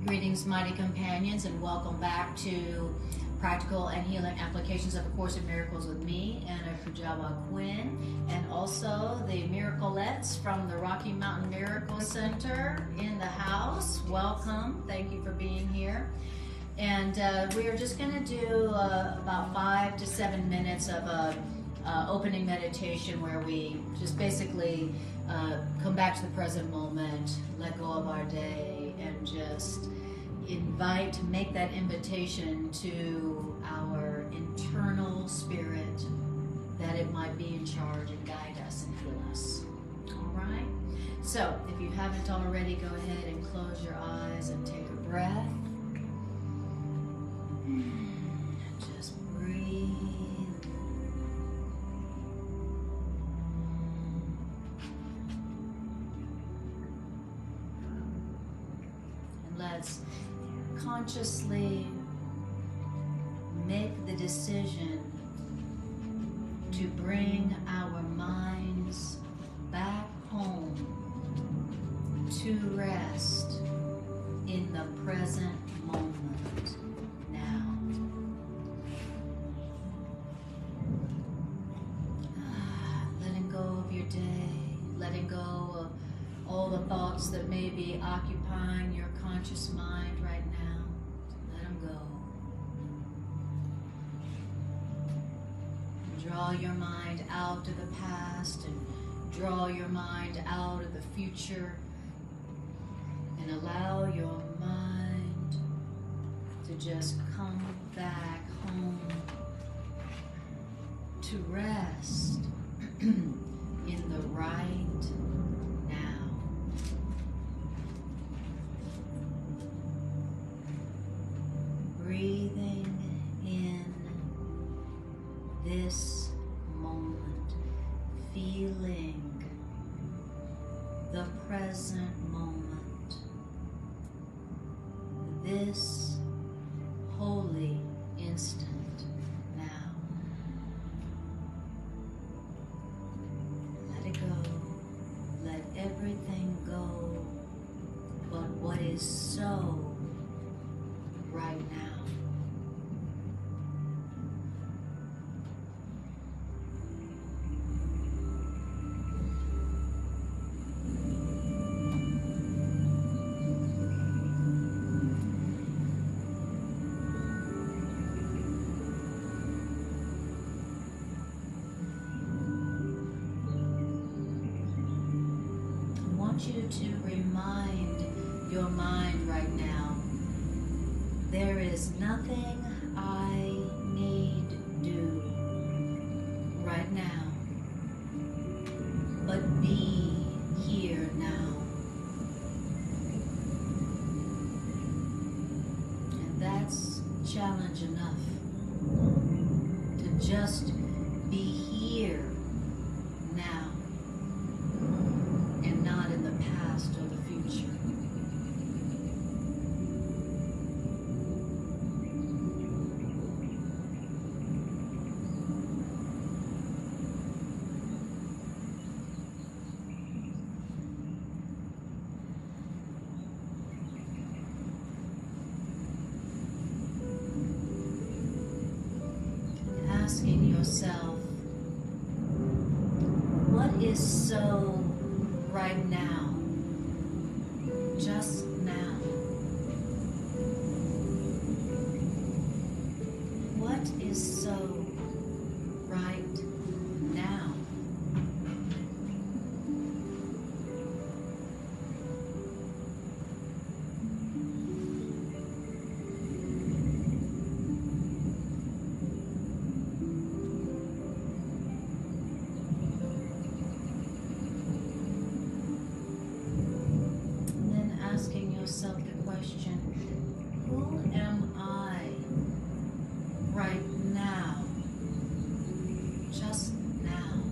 Greetings, mighty companions, and welcome back to Practical and Healing Applications of A Course in Miracles with me, Anna Kujawa-Quinn, and also the Miracleettes from the Rocky Mountain Miracle Center in the house. Welcome. Thank you for being here. And we are just going to do about 5 to 7 minutes of a opening meditation where we just basically come back to the present moment, let go of our day, and just make that invitation to our internal spirit that it might be in charge and guide us and heal us. All right? So, if you haven't already, go ahead and close your eyes and take a breath. Just breathe. And let's consciously make the decision to bring our minds back home to rest in the present moment now. Letting go of your day, letting go of all the thoughts that may be occupying your conscious mind right now. Let them go. Draw your mind out of the past and draw your mind out of the future, and allow your mind to just come back home to rest in the right now. Breathing in this moment, feeling the present moment, this holy instant now. Let it go. Let everything go but what is so right now. You to remind your mind right now, there is nothing I need do right now but be here now. And that's challenge enough to just be here now. Not in the past or the future. Asking yourself, what is so right now, just now? What is so right now? Asking yourself the question, who am I right now, just now?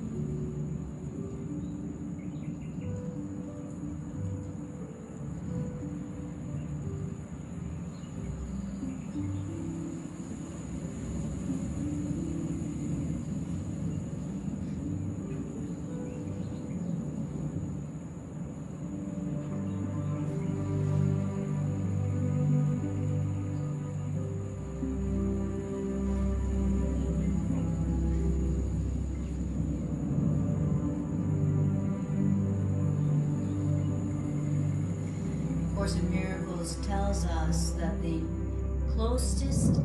Course in Miracles tells us that the closest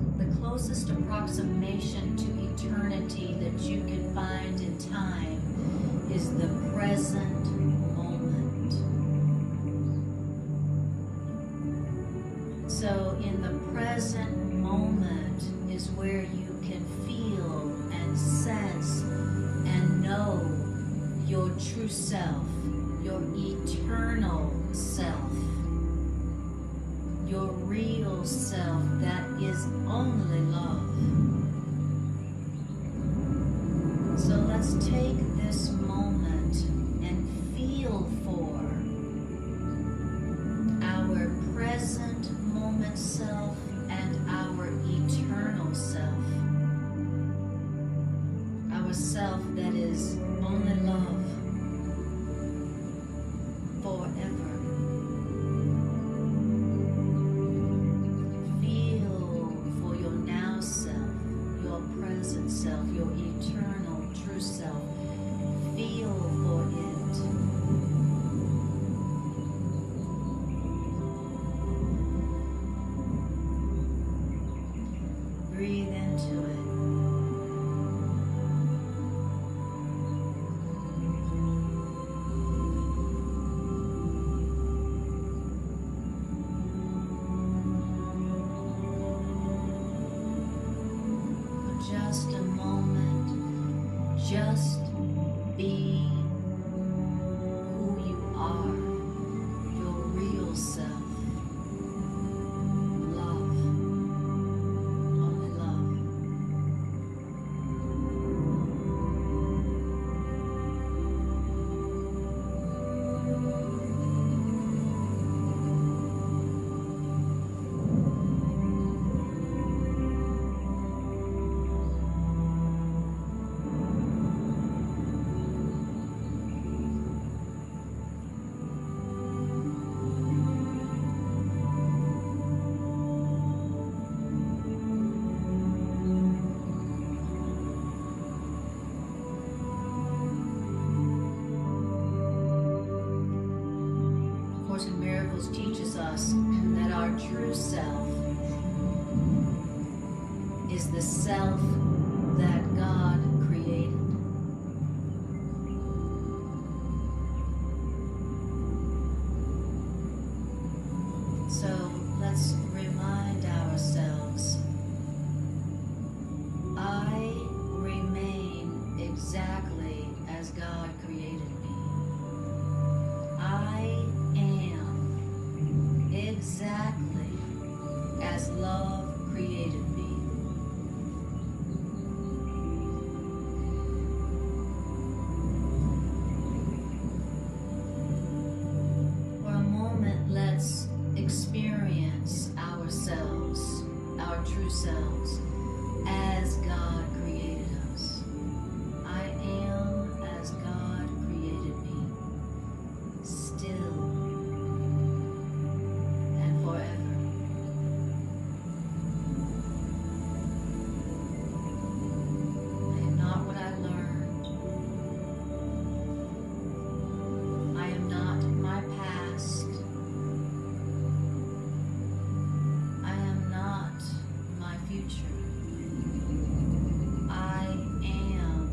approximation to eternity that you can find in time is the present moment. So in the present moment is where you can feel and sense and know your true self, your eternal self, your real self that is only love. So let's take this moment and feel for our present moment self and our eternal self. Our self that is only love forever. Feel for your now self, your present self, your eternal true self. Feel for it. Breathe into it. Just a moment, just be who you are, your real self. Love, only love. Course in Miracles teaches us that our true self is the self that God created. So let's remind ourselves, I remain exactly as God created me. I am exactly as love created me. For a moment, let's experience ourselves, our true selves, as God created us. I am as God created me, still and forever. I am not what I learned. I am not my past. I am not my future. I am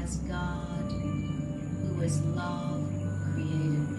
as God, who is love, created me.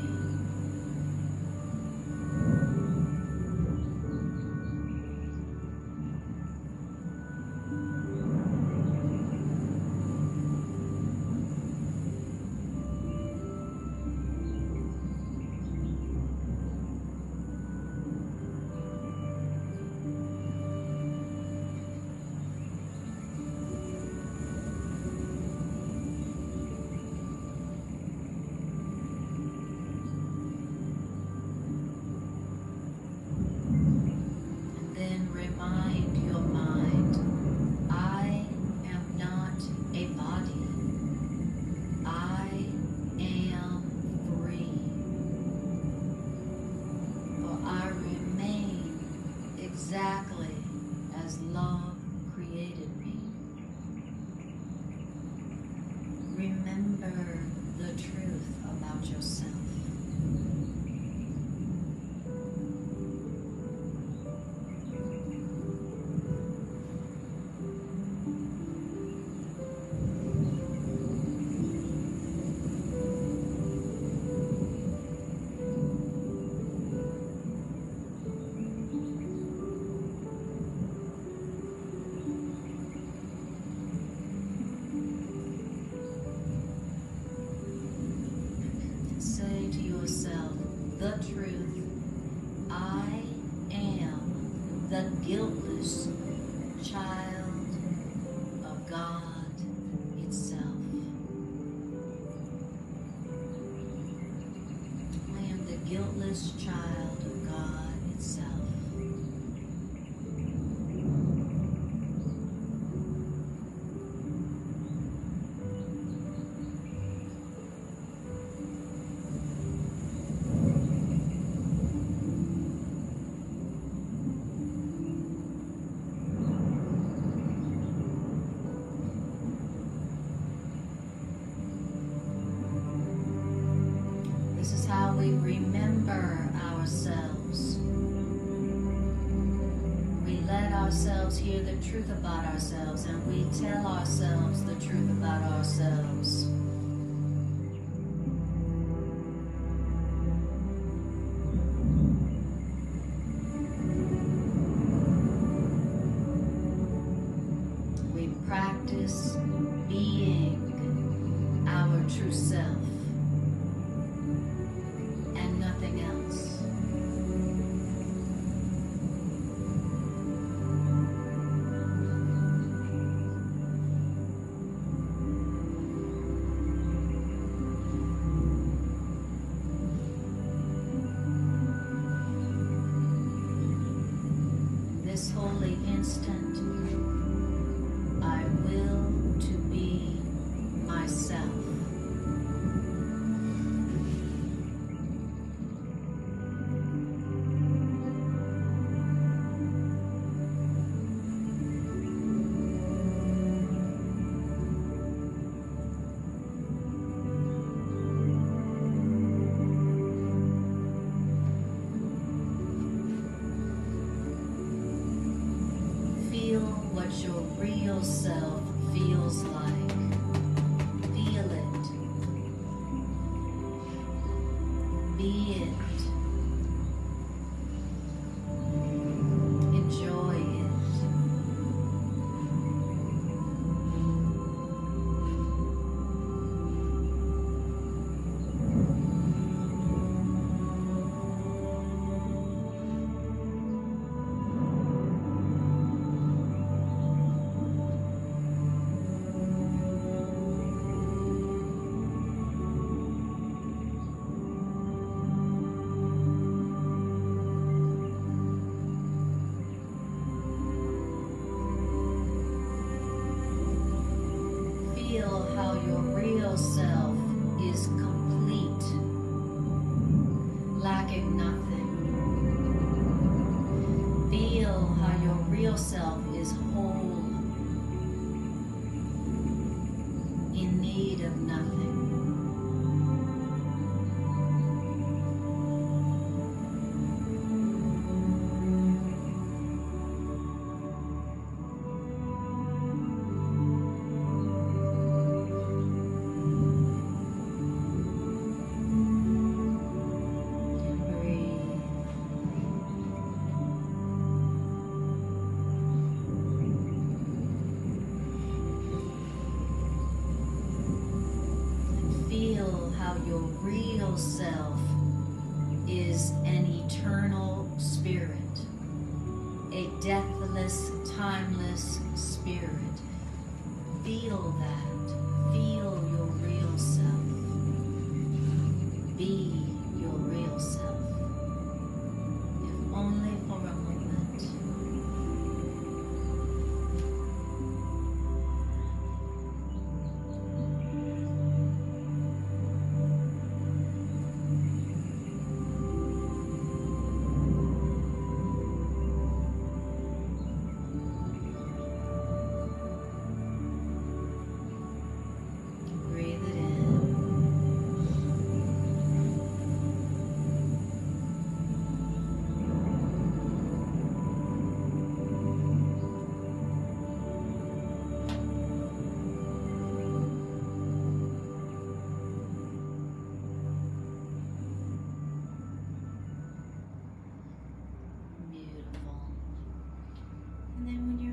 Then remind your mind, I am not a body. I am free. For I remain exactly as love created me. Remember the truth about yourself. the guiltless child of God itself. I am the guiltless child of God itself. This is how we remember ourselves. We let ourselves hear the truth about ourselves, and we tell ourselves the truth about ourselves. We practice being our true self. Nothing else. This holy instant, I will to be myself. What your real self feels like. Feel it. Be it. Enjoy it. Feel how your real self is complete, lacking nothing. Feel how your real self is whole, in need of nothing. Your real self is an eternal spirit, a deathless, timeless spirit. Feel that. Feel your real self. Be your real self. If only for a moment.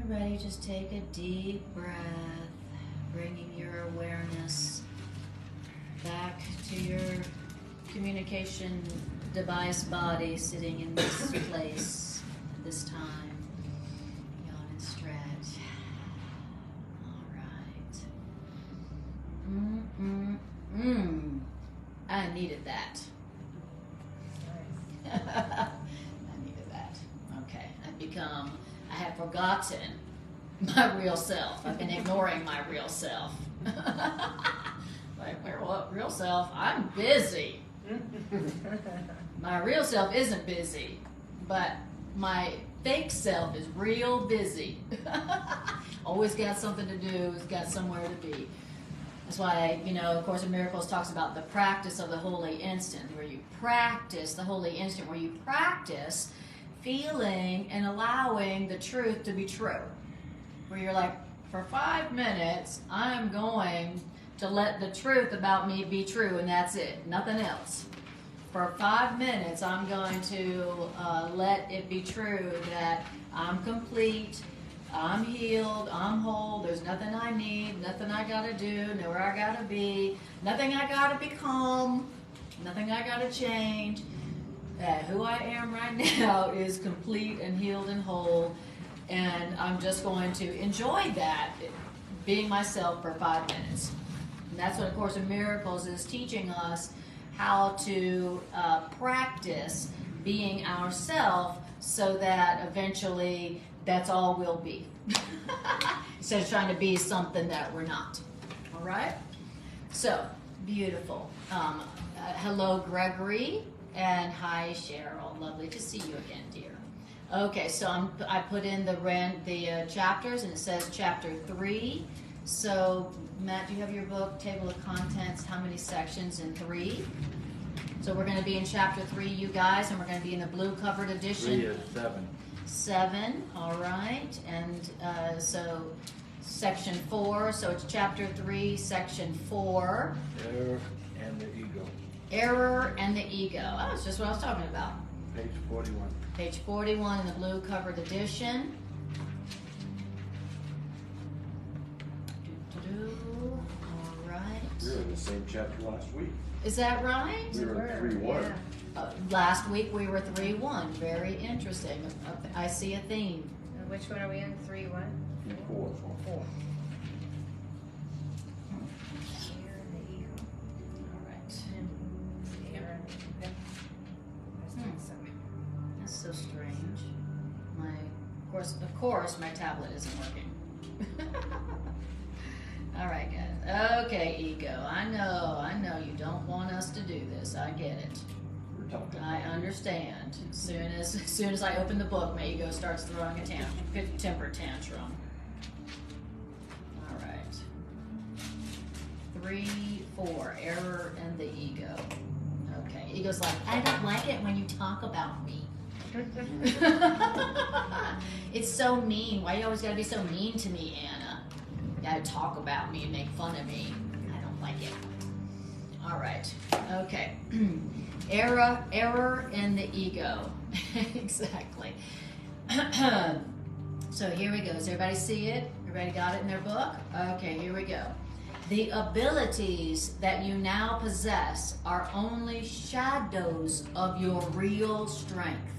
Ready, just take a deep breath, bringing your awareness back to your communication device body sitting in this place at this time. kind of needed that. I needed that. Okay, I have forgotten my real self. I've been ignoring my real self. Like, what real self? I'm busy. My real self isn't busy, but my fake self is real busy. Always got something to do, has got somewhere to be. That's why, A Course in Miracles talks about the practice of the holy instant, where you practice the holy instant, where you practice feeling and allowing the truth to be true. Where you're like, for 5 minutes, I'm going to let the truth about me be true, and that's it, nothing else. For 5 minutes, I'm going to let it be true that I'm complete, I'm healed, I'm whole, there's nothing I need, nothing I gotta do, nowhere I gotta be, nothing I gotta become, nothing I gotta change. Who I am right now is complete and healed and whole, and I'm just going to enjoy that, being myself for 5 minutes. And that's what A Course in Miracles is teaching us, how to practice being ourselves so that eventually that's all we'll be. Instead of trying to be something that we're not. All right? So, beautiful. Hello, Gregory, and hi, Cheryl. Lovely to see you again, dear. Okay, so I put in the chapters, and it says chapter 3. So, Matt, do you have your book, Table of Contents, how many sections in 3? So we're going to be in chapter 3, you guys, and we're going to be in the blue covered edition. 3 is 7. 7, all right. And so section 4, so it's chapter 3, section 4. Error and the ego. Error and the ego. Oh, that's just what I was talking about. Page 41. Page 41 in the blue covered edition. All right. We were in the same chapter last week. Is that right? We were in 3-1. Yeah. Last week we were 3-1. Very interesting. I see a theme. Which one are we in? 3-1? 4. 4. All right. That's so strange. Of course, my tablet isn't working. All right, guys. Okay, ego. I know you don't want us to do this. I get it. We're talking. I understand. As soon as I open the book, my ego starts throwing a temper tantrum. All right. 3, 4. Error and the ego. Okay. Ego's like, I don't like it when you talk about me. It's so mean. Why you always gotta be so mean to me, Anna? You gotta talk about me and make fun of me. I don't like it. All right. Okay. Error in the ego. Exactly. So here we go. Does everybody see it? Everybody got it in their book? Okay, here we go. The abilities that you now possess are only shadows of your real strength.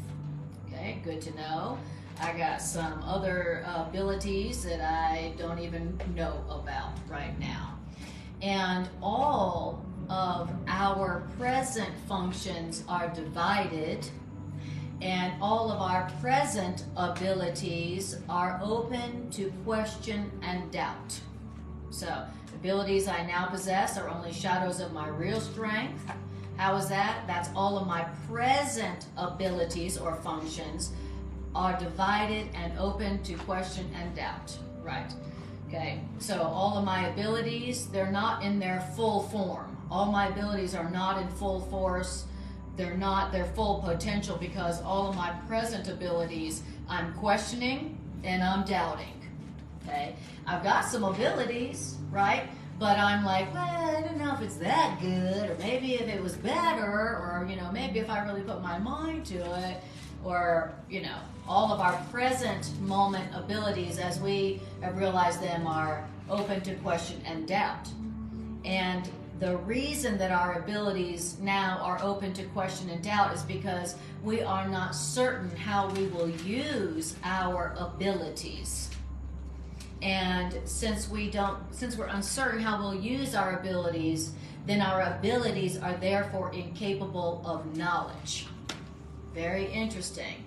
Okay, good to know. I got some other abilities that I don't even know about right now. And all of our present functions are divided, and all of our present abilities are open to question and doubt. So, abilities I now possess are only shadows of my real strength. How is that? That's all of my present abilities or functions are divided and open to question and doubt. Right. Okay. So all of my abilities, they're not in their full form. All my abilities are not in full force. They're not their full potential because all of my present abilities I'm questioning and I'm doubting. Okay. I've got some abilities, right? But I'm like, well, I don't know if it's that good, or maybe if it was better, or, maybe if I really put my mind to it, or, all of our present moment abilities as we have realized them are open to question and doubt. And the reason that our abilities now are open to question and doubt is because we are not certain how we will use our abilities. And since we're uncertain how we'll use our abilities, then our abilities are therefore incapable of knowledge. Very interesting.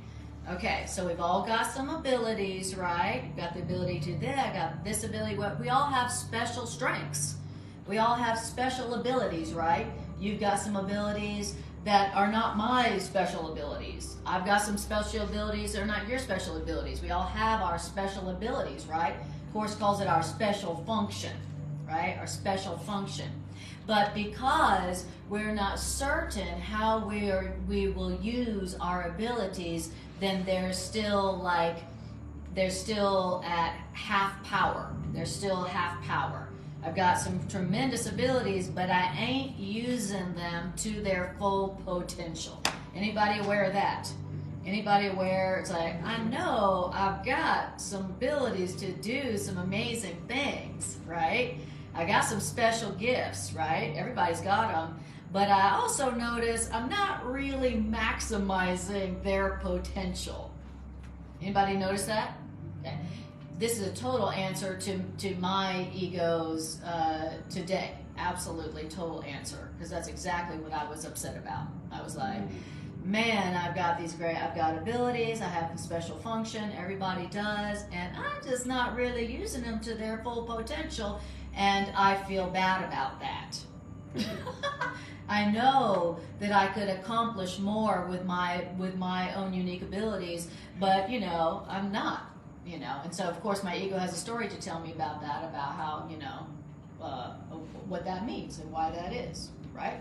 Okay, so we've all got some abilities, right? Got the ability to that, got this ability. We all have special strengths. We all have special abilities, right? You've got some abilities that are not my special abilities. I've got some special abilities that are not your special abilities. We all have our special abilities, right? Course calls it our special function, right? Our special function. But because we're not certain how we will use our abilities, then they're still at half power. They're still half power. I've got some tremendous abilities, but I ain't using them to their full potential. Anybody aware of that? Anybody aware? It's like, I know I've got some abilities to do some amazing things, right? I got some special gifts, right? Everybody's got them. But I also notice I'm not really maximizing their potential. Anybody notice that? Okay. This is a total answer to my egos today. Absolutely total answer, because that's exactly what I was upset about. I was like, man, I've got abilities, I have a special function, everybody does, and I'm just not really using them to their full potential, and I feel bad about that. I know that I could accomplish more with my own unique abilities, but I'm not. And so of course my ego has a story to tell me about that, about how what that means and why that is, right?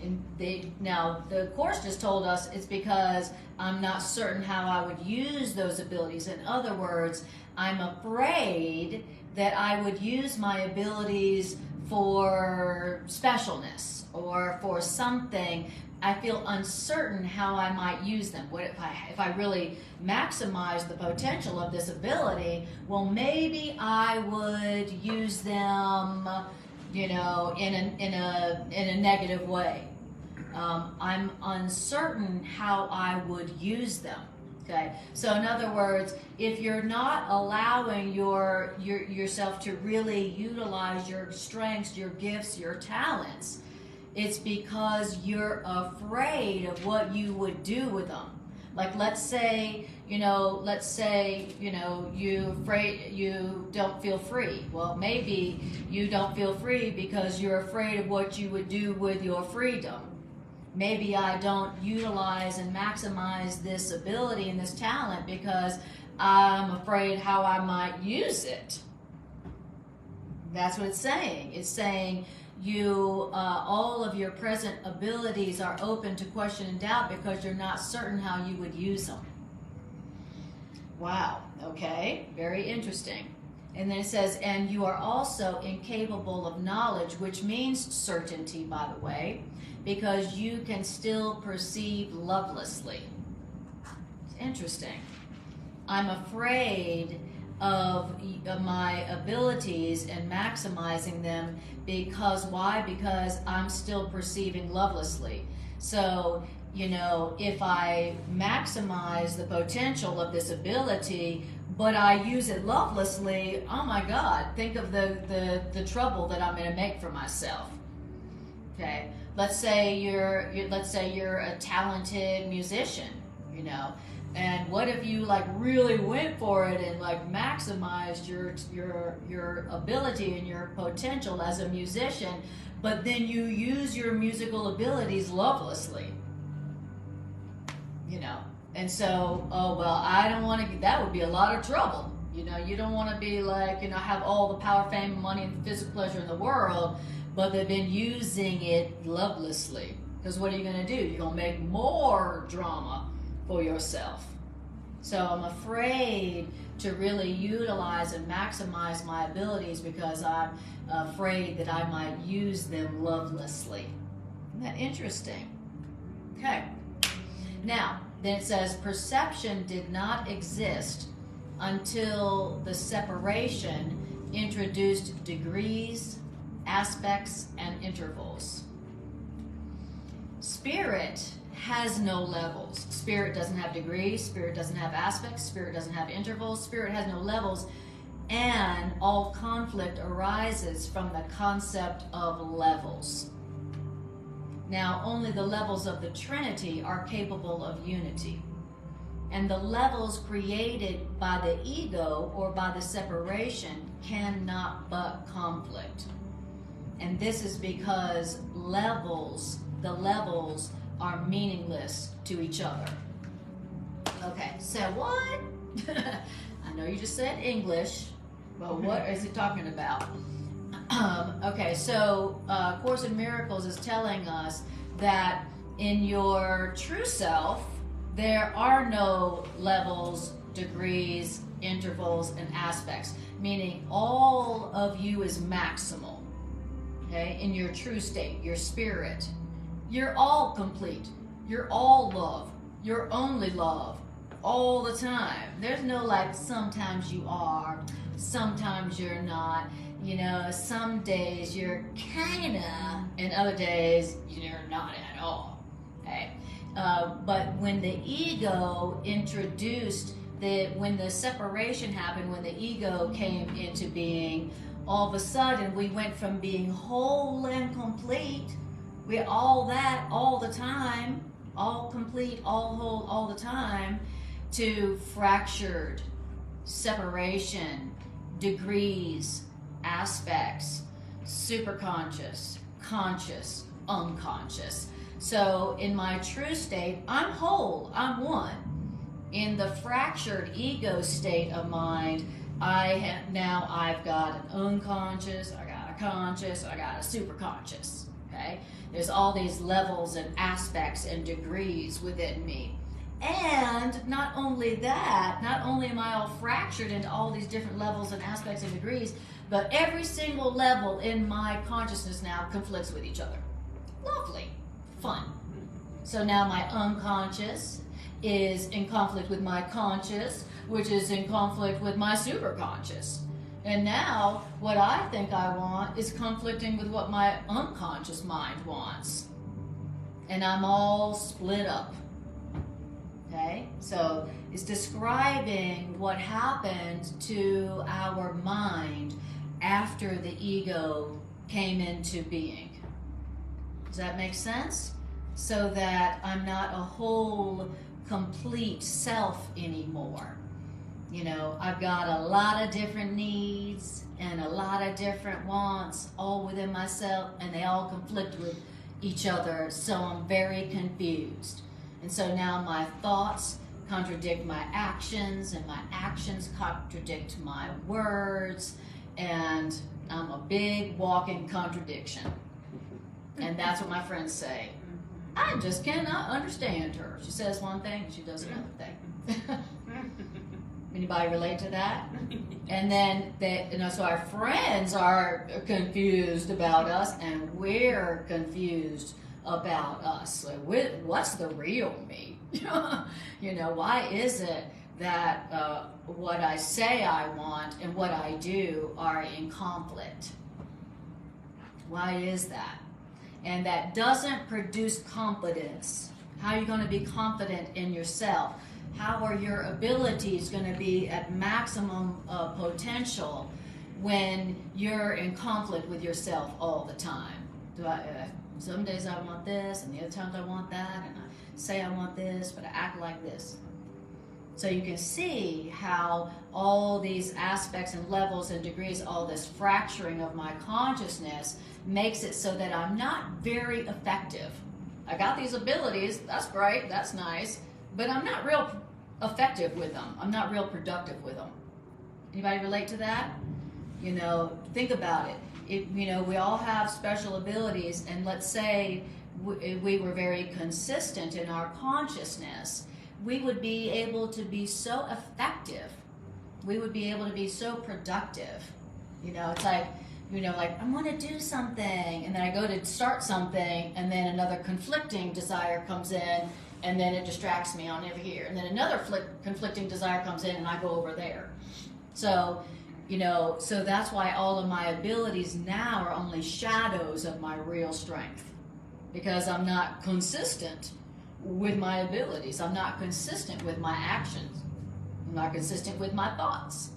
And now the course just told us it's because I'm not certain how I would use those abilities. In other words, I'm afraid that I would use my abilities for specialness or for something. I feel uncertain how I might use them. What if I really maximize the potential of this ability? Well, maybe I would use them, in a negative way. I'm uncertain how I would use them. Okay, so in other words, if you're not allowing yourself to really utilize your strengths, your gifts, your talents, it's because you're afraid of what you would do with them. Like let's say you don't feel free. Well, maybe you don't feel free because you're afraid of what you would do with your freedom. Maybe I don't utilize and maximize this ability and this talent because I'm afraid how I might use it. That's what it's saying. It's saying all of your present abilities are open to question and doubt because you're not certain how you would use them. Wow, okay, very interesting. And then it says, and you are also incapable of knowledge, which means certainty, by the way, because you can still perceive lovelessly. It's interesting. I'm afraid of my abilities and maximizing them because why? Because I'm still perceiving lovelessly. So, if I maximize the potential of this ability, but I use it lovelessly, oh my God, think of the trouble that I'm going to make for myself. Okay, let's say you're a talented musician, and what if you really went for it and maximized your ability and your potential as a musician, but then you use your musical abilities lovelessly, and so, oh well, I don't want to. That would be a lot of trouble. You don't want to be have all the power, fame, money, and physical pleasure in the world, but they've been using it lovelessly. Because what are you going to do? You're going to make more drama for yourself. So I'm afraid to really utilize and maximize my abilities because I'm afraid that I might use them lovelessly. Isn't that interesting? Okay. Now, then it says, perception did not exist until the separation introduced degrees, aspects, and intervals. Spirit has no levels. Spirit doesn't have degrees. Spirit doesn't have aspects. Spirit doesn't have intervals. Spirit has no levels. and all conflict arises from the concept of levels. Now, only the levels of the Trinity are capable of unity. And the levels created by the ego or by the separation cannot but conflict. And this is because the levels are meaningless to each other. Okay, so what? I know you just said English, but what is it talking about? Okay, so Course in Miracles is telling us that in your true self, there are no levels, degrees, intervals, and aspects, meaning all of you is maximal. Okay, in your true state, your spirit, you're all complete. You're all love. You're only love all the time. There's no like sometimes you are, sometimes you're not. You know, some days you're kinda, and other days you're not at all. Okay, but when the ego introduced when the separation happened, when the ego came into being, all of a sudden we went from being whole and complete, we all that all the time, all complete, all whole all the time, to fractured, separation, degrees, aspects, superconscious, conscious, unconscious. So in my true state, I'm whole, I'm one. In the fractured ego state of mind, I've got an unconscious, I got a conscious, I got a superconscious. Okay, there's all these levels and aspects and degrees within me. And not only that, not only am I all fractured into all these different levels and aspects and degrees, but every single level in my consciousness now conflicts with each other. Lovely, fun. So now my unconscious is in conflict with my conscious, which is in conflict with my superconscious. And now what I think I want is conflicting with what my unconscious mind wants. And I'm all split up. Okay, so it's describing what happened to our mind after the ego came into being. Does that make sense? So that I'm not a whole, complete self anymore. You know, I've got a lot of different needs and a lot of different wants all within myself, and they all conflict with each other, so I'm very confused. And so now my thoughts contradict my actions, and my actions contradict my words, and I'm a big walking contradiction. And that's what my friends say. I just cannot understand her. She says one thing, and she does another thing. Anybody relate to that? And then, so our friends are confused about us, and we're confused about us. So what's the real me? You know, why is it that what I say I want and what I do are in conflict? Why is that? And that doesn't produce confidence. How are you going to be confident in yourself? How are your abilities going to be at maximum potential when you're in conflict with yourself all the time? Some days I want this, and the other times I want that, and I say I want this, but I act like this. So you can see how all these aspects and levels and degrees, all this fracturing of my consciousness makes it so that I'm not very effective. I got these abilities, that's great, that's nice, but I'm not real effective with them. I'm not real productive with them. Anybody relate to that? You know, think about it. You know, we all have special abilities, and let's say we were very consistent in our consciousness, we would be able to be so effective. We would be able to be so productive. You know, it's like, you know, like, I want to do something, and then I go to start something, and then another conflicting desire comes in, and then it distracts me on over here, and then another conflicting desire comes in, and I go over there. So, you know, so that's why all of my abilities now are only shadows of my real strength, because I'm not consistent with my abilities. I'm not consistent with my actions. I'm not consistent with my thoughts.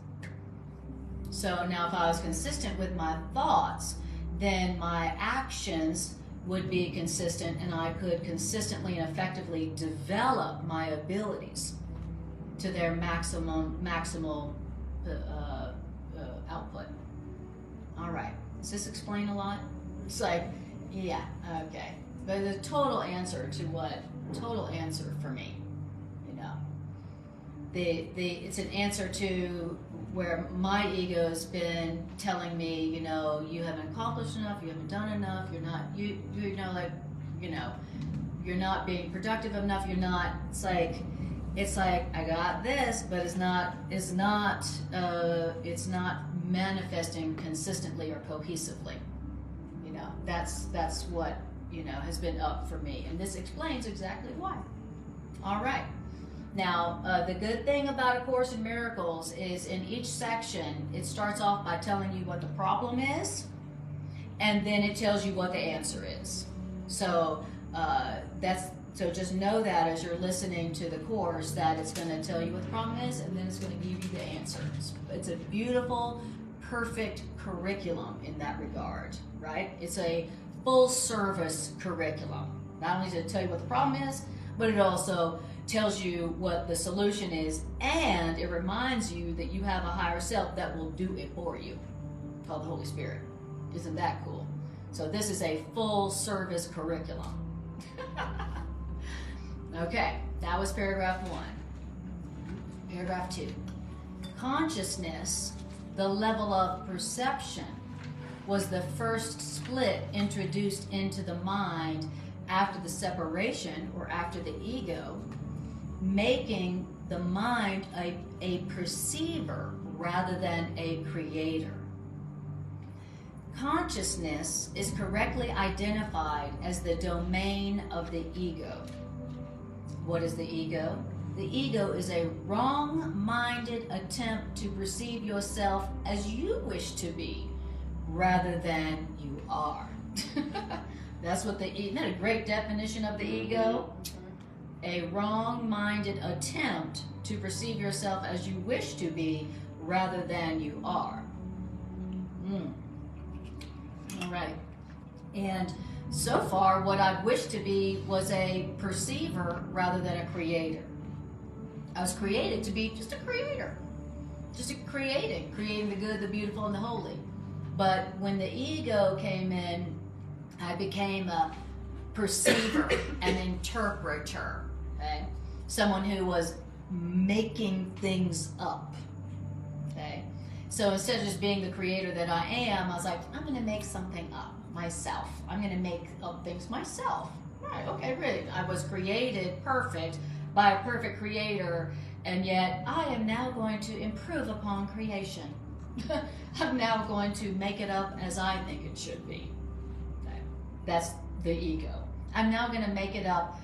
So now if I was consistent with my thoughts, then my actions would be consistent, and I could consistently and effectively develop my abilities to their maximal output. All right, does this explain a lot? It's like, yeah, okay. But the total answer for me, you know, it's an answer to where my ego's been telling me, you know, you haven't accomplished enough, you haven't done enough, you're not, you know, like, you know, you're not being productive enough, you're not, it's like I got this, but it's not manifesting consistently or cohesively. You know, that's what, you know, has been up for me, and this explains exactly why. All right. Now, the good thing about A Course in Miracles is in each section, it starts off by telling you what the problem is, and then it tells you what the answer is. So so just know that as you're listening to the course, that it's going to tell you what the problem is, and then it's going to give you the answer. It's a beautiful, perfect curriculum in that regard, right? It's a full-service curriculum. Not only does it tell you what the problem is, but it also tells you what the solution is, and it reminds you that you have a higher self that will do it for you, called the Holy Spirit. Isn't that cool? So this is a full-service curriculum. Okay, that was paragraph 1. Paragraph 2. Consciousness, the level of perception, was the first split introduced into the mind after the separation, or after the ego, making the mind a perceiver rather than a creator. Consciousness is correctly identified as the domain of the ego. What is the ego? The ego is a wrong-minded attempt to perceive yourself as you wish to be, rather than you are. That's what isn't that a great definition of the ego? A wrong-minded attempt to perceive yourself as you wish to be, rather than you are. All right. And so far, what I wished to be was a perceiver rather than a creator. I was created to be just a creator. Just creating the good, the beautiful, and the holy. But when the ego came in, I became a perceiver, an interpreter, okay? Someone who was making things up, okay? So instead of just being the creator that I am, I was like, I'm going to make something up myself. I'm going to make up things myself. Right, okay, really. I was created perfect by a perfect creator, and yet I am now going to improve upon creation. I'm now going to make it up as I think it should be. Okay. That's the ego. I'm now going to make it up.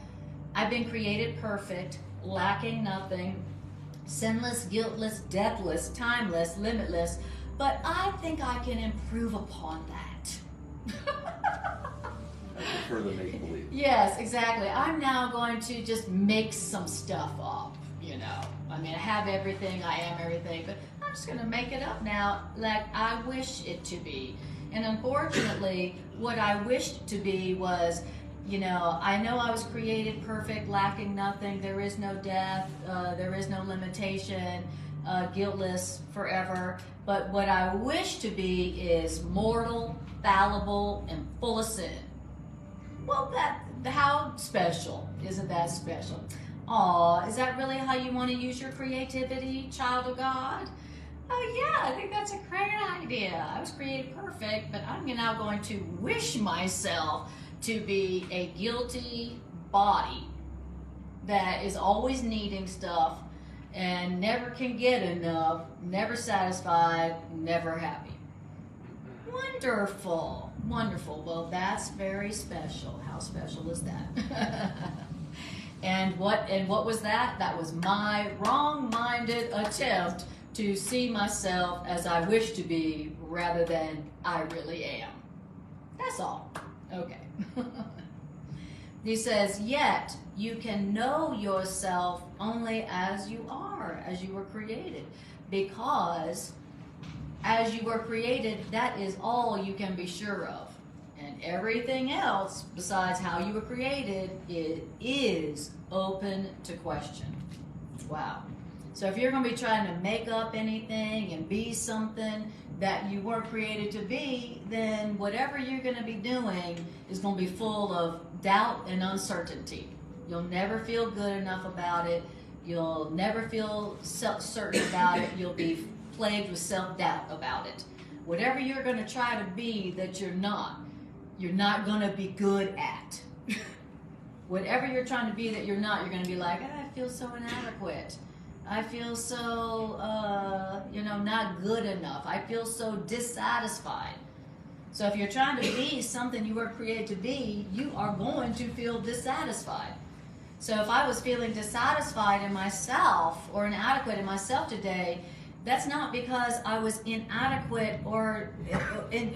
I've been created perfect, lacking nothing, sinless, guiltless, deathless, timeless, limitless, but I think I can improve upon that. I prefer the make-believe. Yes, exactly. I'm now going to just make some stuff up, you know. I mean, I have everything, I am everything, but I'm just going to make it up now like I wish it to be. And unfortunately, what I wished to be was, you know I was created perfect, lacking nothing, there is no death, there is no limitation, guiltless forever. But what I wish to be is mortal, fallible, and full of sin. Well, how special? Isn't that special? Aw, is that really how you want to use your creativity, child of God? Oh yeah, I think that's a great idea. I was created perfect, but I'm now going to wish myself to be a guilty body that is always needing stuff and never can get enough, never satisfied, never happy. Wonderful, wonderful. Well, that's very special. How special is that? And what was that? That was my wrong-minded attempt to see myself as I wish to be rather than I really am. That's all. Okay. He says, yet you can know yourself only as you are, as you were created, because as you were created, that is all you can be sure of. And everything else besides how you were created, it is open to question. Wow. So if you're going to be trying to make up anything and be something that you weren't created to be, then whatever you're going to be doing is going to be full of doubt and uncertainty. You'll never feel good enough about it. You'll never feel certain about it. You'll be plagued with self-doubt about it. Whatever you're going to try to be that you're not going to be good at. Whatever you're trying to be that you're not, you're going to be like, I feel so inadequate. I feel so, not good enough. I feel so dissatisfied. So if you're trying to be something you were created to be, you are going to feel dissatisfied. So if I was feeling dissatisfied in myself or inadequate in myself today, that's not because I was inadequate or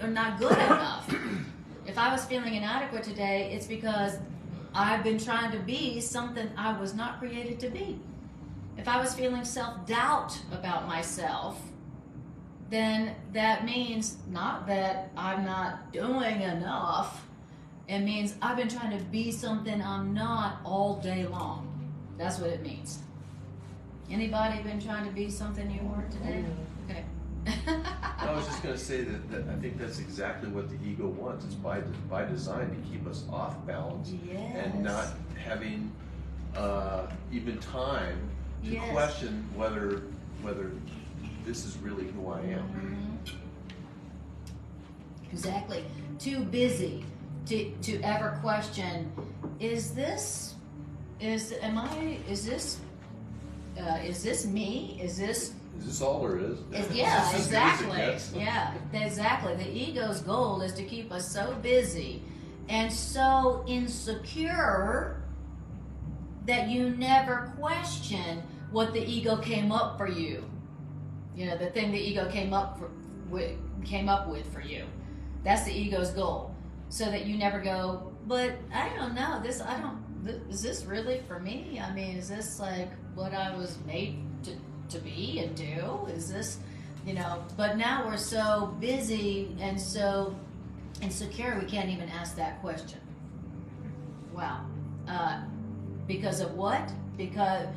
not good enough. If I was feeling inadequate today, it's because I've been trying to be something I was not created to be. If I was feeling self-doubt about myself, then that means not that I'm not doing enough. It means I've been trying to be something I'm not all day long. That's what it means. Anybody been trying to be something you weren't today? Okay. I was just going to say that I think that's exactly what the ego wants. It's by design to keep us off balance. Yes. And not having even time to Yes. question whether this is really who I am. Mm-hmm. Exactly. Too busy to ever question, is this me? Is this all there is? Yeah, Is this as good exactly. as it gets? Yeah, exactly. The ego's goal is to keep us so busy and so insecure that you never question what the ego came up for you. You know, the thing the ego came up with for you. That's the ego's goal. So that you never go, but I don't know, is this really for me? I mean, is this like what I was made to be and do? Is this, but now we're so busy and so insecure we can't even ask that question. Wow. Because of what? Because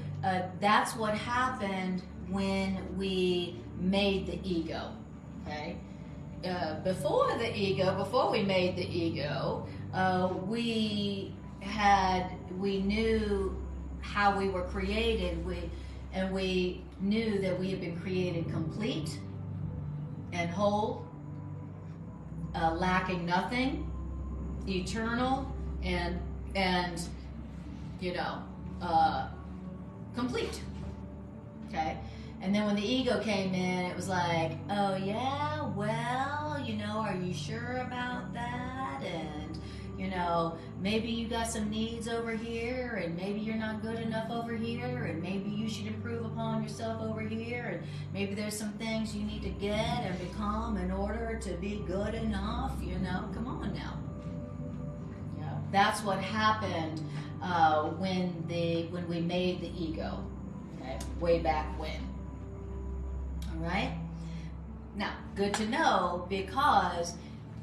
that's what happened when we made the ego, okay? Before we made the ego, we knew how we were created, we knew that we had been created complete and whole, lacking nothing, eternal, and complete. Okay? And then when the ego came in, it was like, oh yeah, well, are you sure about that? And, maybe you got some needs over here, and maybe you're not good enough over here, and maybe you should improve upon yourself over here, and maybe there's some things you need to get and become in order to be good enough, come on now. That's what happened when we made the ego, okay, way back when. All right? Now, good to know, because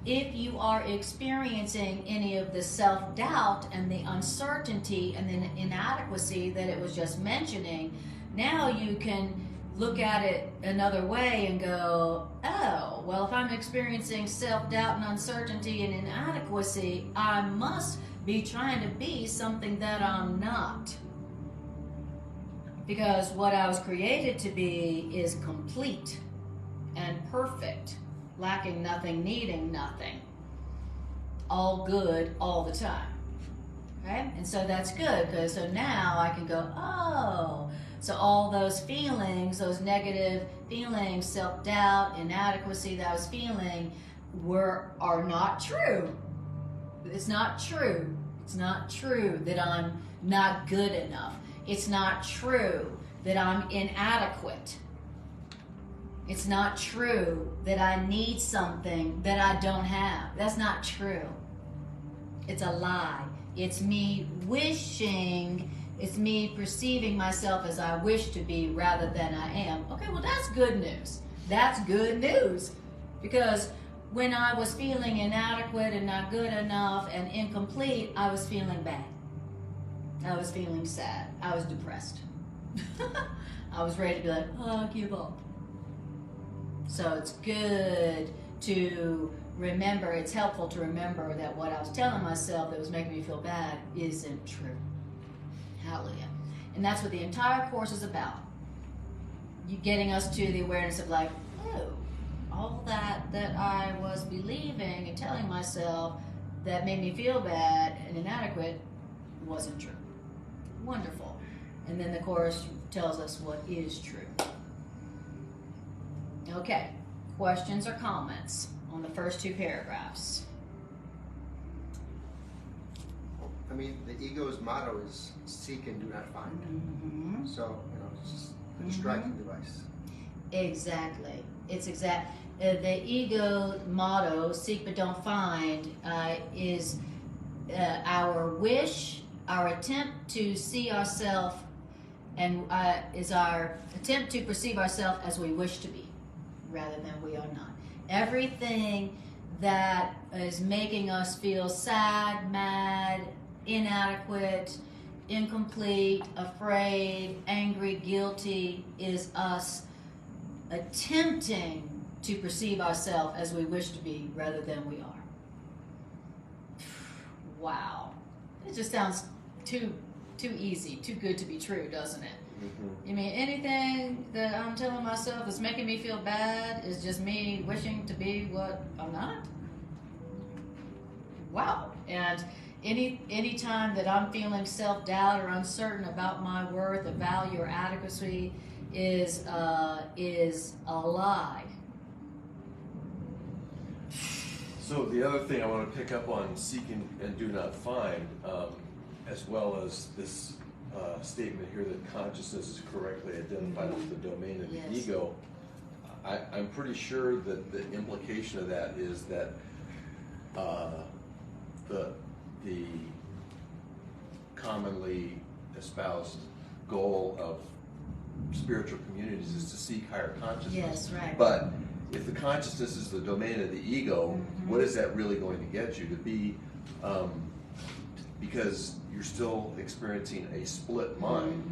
if you are experiencing any of the self-doubt and the uncertainty and the inadequacy that it was just mentioning, now you can look at it another way and go, oh, well, if I'm experiencing self-doubt and uncertainty and inadequacy, I must be trying to be something that I'm not. Because what I was created to be is complete and perfect, lacking nothing, needing nothing, all good all the time. Okay? And so that's good, because so now I can go, oh, so all those feelings, those negative feelings, self-doubt, inadequacy that I was feeling are not true. It's not true. It's not true that I'm not good enough. It's not true that I'm inadequate. It's not true that I need something that I don't have. That's not true. It's a lie. It's me wishing, it's me perceiving myself as I wish to be rather than I am. Okay, well, that's good news. That's good news, because when I was feeling inadequate and not good enough and incomplete, I was feeling bad. I was feeling sad. I was depressed. I was ready to be like, oh, give up. So it's good to remember, it's helpful to remember that what I was telling myself that was making me feel bad isn't true. Hallelujah. And that's what the entire course is about. You getting us to the awareness of like, oh, all that I was believing and telling myself that made me feel bad and inadequate wasn't true. Wonderful. And then the course tells us what is true. Okay, questions or comments on the first two paragraphs? I mean, the ego's motto is seek and do not find. Mm-hmm. So, it's just a distracting device. Exactly. It's exact. The ego motto, seek but don't find, is our wish, our attempt to see ourselves, and is our attempt to perceive ourselves as we wish to be, rather than we are not. Everything that is making us feel sad, mad, inadequate, incomplete, afraid, angry, guilty is us attempting to perceive ourselves as we wish to be rather than we are. Wow. It just sounds too easy, too good to be true, doesn't it? Mm-hmm. You mean anything that I'm telling myself is making me feel bad is just me wishing to be what I'm not? Wow. And any time that I'm feeling self-doubt or uncertain about my worth or value or adequacy is a lie. So the other thing I want to pick up on, seek and do not find, as well as this statement here that consciousness is correctly identified as the domain of the ego. I'm pretty sure that the implication of that is that the commonly espoused goal of spiritual communities is to seek higher consciousness. Yes, right. But if the consciousness is the domain of the ego, what is that really going to get you? To be, because you're still experiencing a split mind.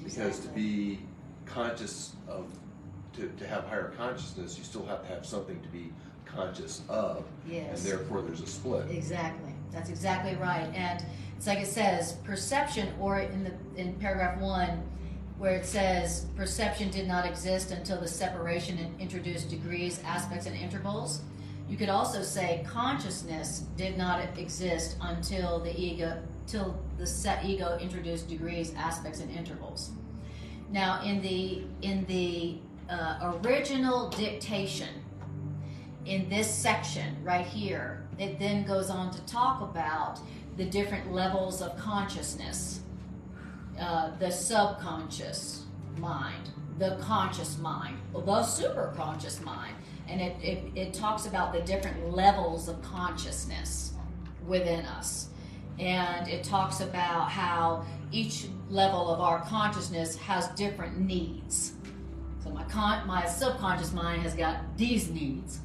Because to be conscious of, to have higher consciousness, you still have to have something to be conscious of. Yes. And therefore there's a split. Exactly. That's exactly right. And it's like it says, perception, or in paragraph 1, where it says perception did not exist until the separation introduced degrees, aspects, and intervals. You could also say consciousness did not exist until the ego introduced degrees, aspects, and intervals. Now, in the original dictation, in this section right here, it then goes on to talk about the different levels of consciousness. The subconscious mind, the conscious mind, the superconscious mind, and it talks about the different levels of consciousness within us, and it talks about how each level of our consciousness has different needs. So my subconscious mind has got these needs,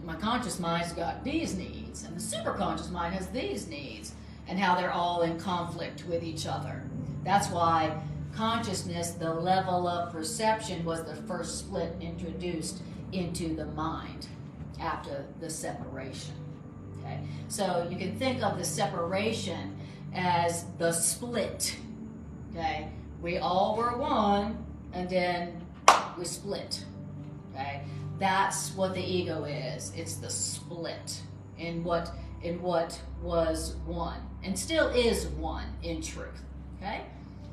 my conscious mind's got these needs, and the superconscious mind has these needs, and how they're all in conflict with each other. That's why consciousness, the level of perception, was the first split introduced into the mind after the separation. Okay, so you can think of the separation as the split. Okay, we all were one, and then we split. Okay, that's what the ego is. It's the split in what was one, and still is one in truth. Okay,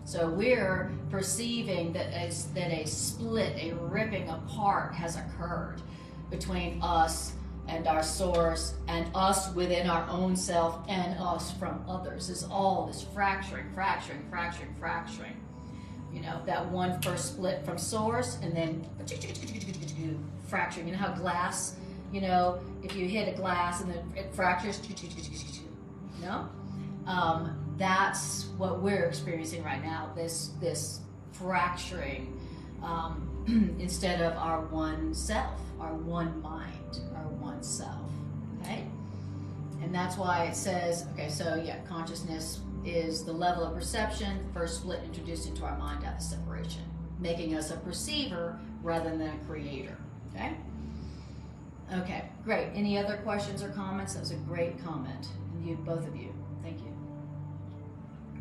so we're perceiving that a split, a ripping apart has occurred between us and our source, and us within our own self, and us from others. Is all this fracturing. You know, that one first split from source, and then fracturing. You know how glass, if you hit a glass and then it fractures, that's what we're experiencing right now, this fracturing instead of our one self, our one mind, our one self. Okay? And that's why it says, okay, so yeah, consciousness is the level of perception first split introduced into our mind after separation, making us a perceiver rather than a creator. Okay? Okay, great. Any other questions or comments? That was a great comment. And you, both of you. Thank you.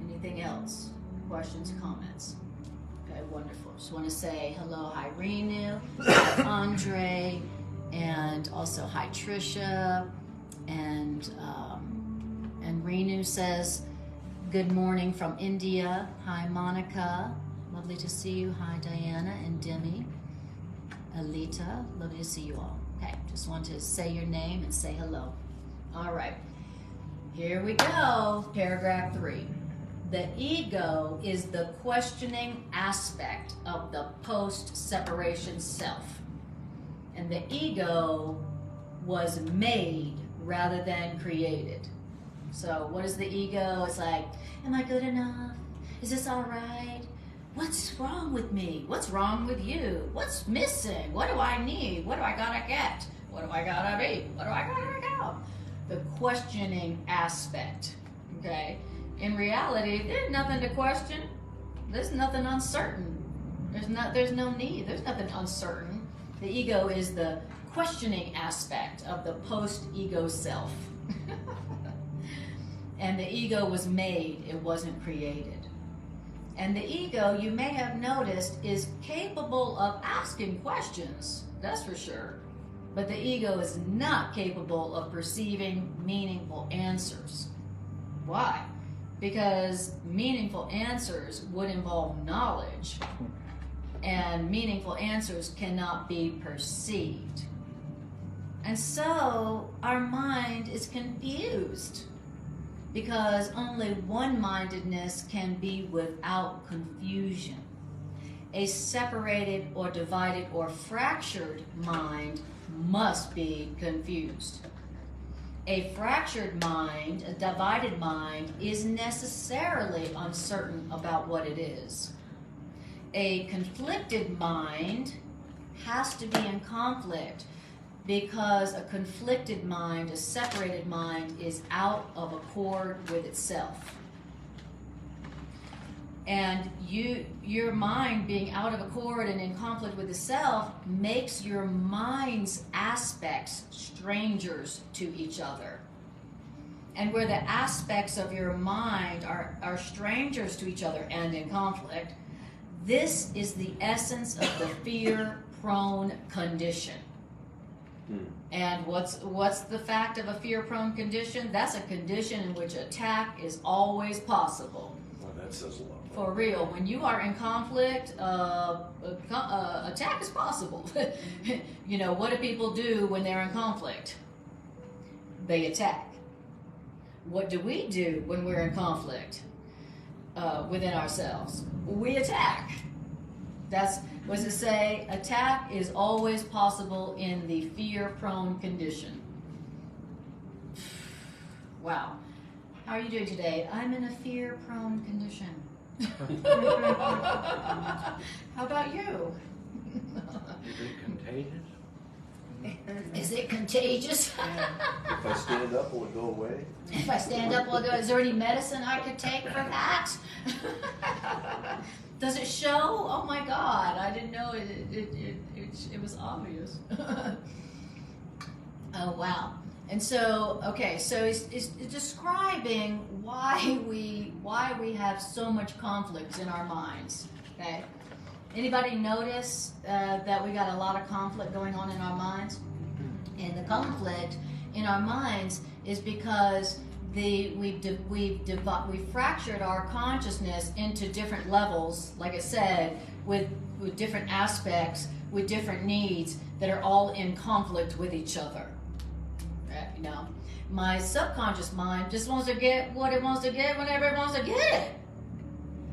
Anything else? Questions, comments? Okay, wonderful. Just want to say hello, hi Renu, hi Andre, and also hi Trisha. And Renu says, good morning from India. Hi Monica, lovely to see you. Hi Diana and Demi. Alita, lovely to see you all. Okay, just want to say your name and say hello. All right, here we go. Paragraph 3. The ego is the questioning aspect of the post-separation self. And the ego was made rather than created. So what is the ego? It's like, am I good enough? Is this all right? What's wrong with me? What's wrong with you? What's missing? What do I need? What do I gotta get? What do I gotta be? What do I gotta go? The questioning aspect, okay? In reality, there's nothing to question. There's nothing uncertain. There's no need. There's nothing uncertain. The ego is the questioning aspect of the post-ego self. And the ego was made, it wasn't created. And the ego, you may have noticed, is capable of asking questions, that's for sure. But the ego is not capable of perceiving meaningful answers. Why? Because meaningful answers would involve knowledge, and meaningful answers cannot be perceived. And so our mind is confused, because only one-mindedness can be without confusion. A separated or divided or fractured mind must be confused. A fractured mind, a divided mind, is necessarily uncertain about what it is. A conflicted mind has to be in conflict, because a conflicted mind, a separated mind, is out of accord with itself. And your mind being out of accord and in conflict with itself makes your mind's aspects strangers to each other. And where the aspects of your mind are strangers to each other and in conflict, this is the essence of the fear-prone condition. And what's the fact of a fear-prone condition? That's a condition in which attack is always possible. Well, that says a lot. For real, when you are in conflict, attack is possible. You know, what do people do when they're in conflict? They attack. What do we do when we're in conflict within ourselves? We attack. What does it say? Attack is always possible in the fear-prone condition. Wow. How are you doing today? I'm in a fear-prone condition. How about you? Is it contagious? Is it contagious? If I stand up, will it go away? If I stand up, is there any medicine I could take for that? Does it show? Oh my God, I didn't know it was obvious. Oh wow. And so, okay, so it's describing why we have so much conflict in our minds. Okay, anybody notice that we got a lot of conflict going on in our minds? And the conflict in our minds is because we've fractured our consciousness into different levels, like I said, with different aspects, with different needs that are all in conflict with each other. You know, my subconscious mind just wants to get what it wants to get whenever it wants to get it.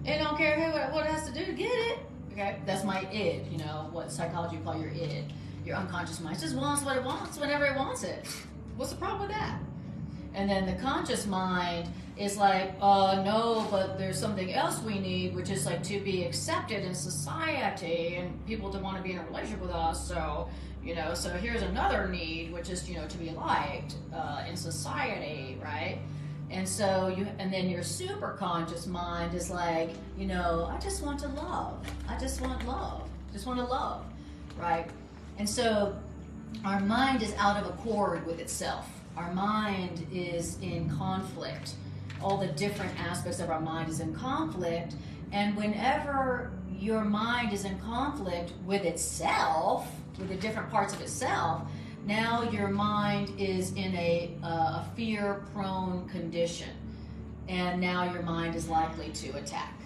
It don't care what it has to do to get it. Okay, that's my id. You know what psychology call your id. Your unconscious mind just wants what it wants whenever it wants it. What's the problem with that? And then the conscious mind is like, no, but there's something else we need, which is like to be accepted in society and people to want to be in a relationship with us. So, so here's another need, which is, to be liked in society, right? And so and then your super conscious mind is like, I just want to love. I just want love. Just want to love, right? And so our mind is out of accord with itself. Our mind is in conflict. All the different aspects of our mind is in conflict. And whenever your mind is in conflict with itself, with the different parts of itself, now your mind is in a fear-prone condition. And now your mind is likely to attack.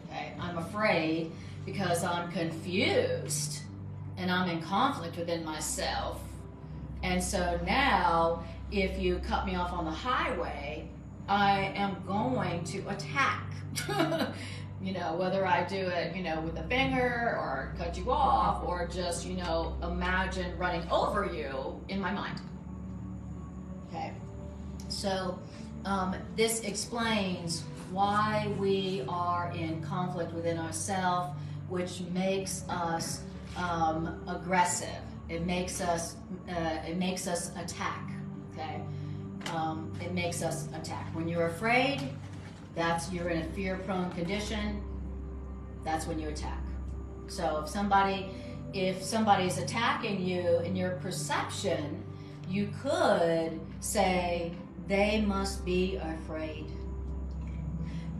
Okay? I'm afraid because I'm confused and I'm in conflict within myself. And so now, if you cut me off on the highway, I am going to attack. Whether I do it, with a finger or cut you off or just, imagine running over you in my mind. Okay. So this explains why we are in conflict within ourselves, which makes us aggressive. It makes us attack. Okay. It makes us attack. When you're afraid, you're in a fear-prone condition. That's when you attack. So if somebody's attacking you in your perception, you could say they must be afraid.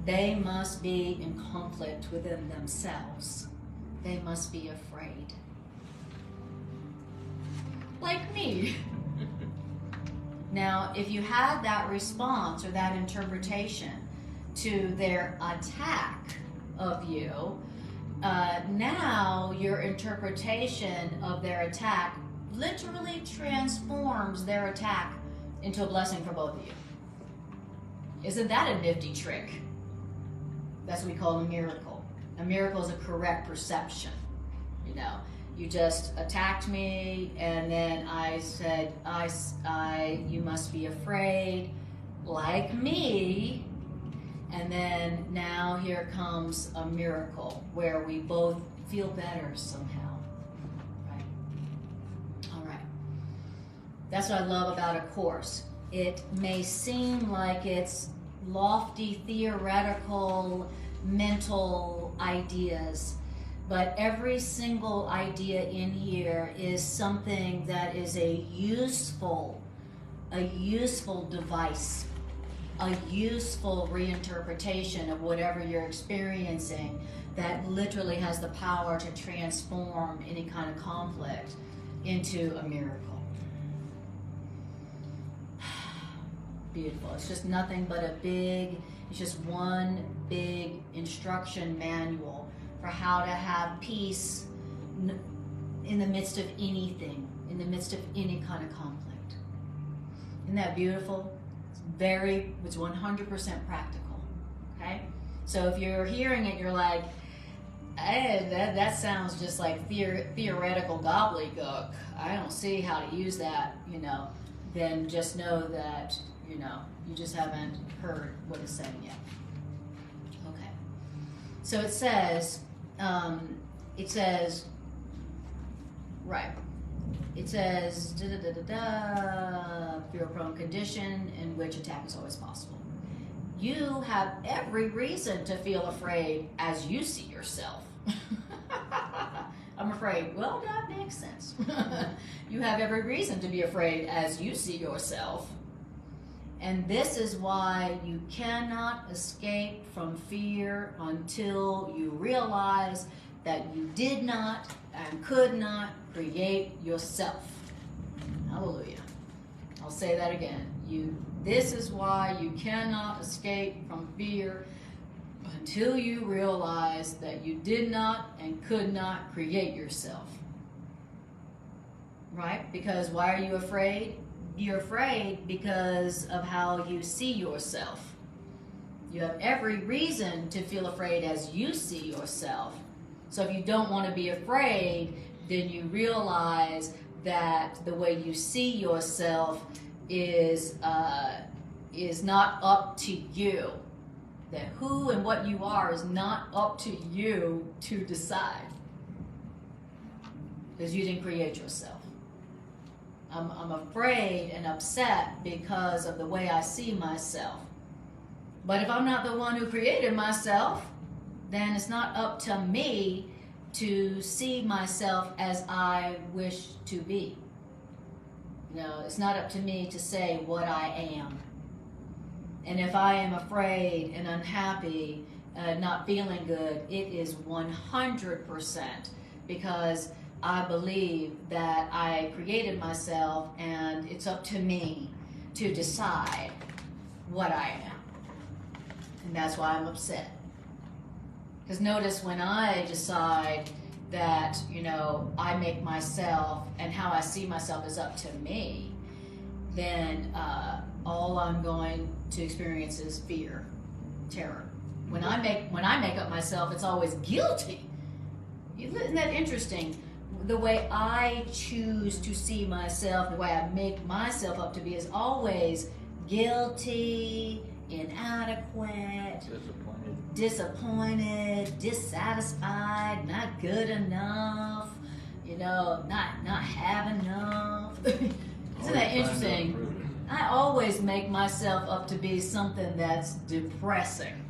They must be in conflict within themselves. They must be afraid. Like me. Now, if you had that response or that interpretation to their attack of you, now your interpretation of their attack literally transforms their attack into a blessing for both of you. Isn't that a nifty trick? That's what we call a miracle. A miracle is a correct perception. You just attacked me, and then I said, you must be afraid, like me. And then now here comes a miracle where we both feel better somehow. Right? All right. That's what I love about A Course. It may seem like it's lofty, theoretical, mental ideas, but every single idea in here is something that is a useful device, a useful reinterpretation of whatever you're experiencing that literally has the power to transform any kind of conflict into a miracle. Beautiful. It's just nothing but it's just one big instruction manual for how to have peace in the midst of anything, in the midst of any kind of conflict. Isn't that beautiful? It's 100% practical. Okay? So if you're hearing it, you're like, hey, that sounds just like theoretical gobbledygook. I don't see how to use that, then just know that, you just haven't heard what it's saying yet. Okay. So it says, right. It says, fear-prone condition in which attack is always possible. You have every reason to feel afraid as you see yourself. I'm afraid. Well, that makes sense. You have every reason to be afraid as you see yourself. And this is why you cannot escape from fear until you realize that you did not and could not create yourself. Hallelujah. I'll say that again. This is why you cannot escape from fear until you realize that you did not and could not create yourself. Right? Because why are you afraid? You're afraid because of how you see yourself. You have every reason to feel afraid as you see yourself. So if you don't want to be afraid, then you realize that the way you see yourself is is not up to you. That who and what you are is not up to you to decide. Because you didn't create yourself. I'm afraid and upset because of the way I see myself. But if I'm not the one who created myself, then it's not up to me to see myself as I wish to be. You know, it's not up to me to say what I am. And if I am afraid and unhappy, not feeling good, it is 100% because I believe that I created myself and it's up to me to decide what I am. And that's why I'm upset. Because notice when I decide that, you know, I make myself and how I see myself is up to me, then all I'm going to experience is fear, terror. When I make up myself, it's always guilty. Isn't that interesting? The way I choose to see myself, the way I make myself up to be is always guilty, inadequate, disappointed, dissatisfied, not good enough, you know, not have enough. Isn't that interesting? I always make myself up to be something that's depressing,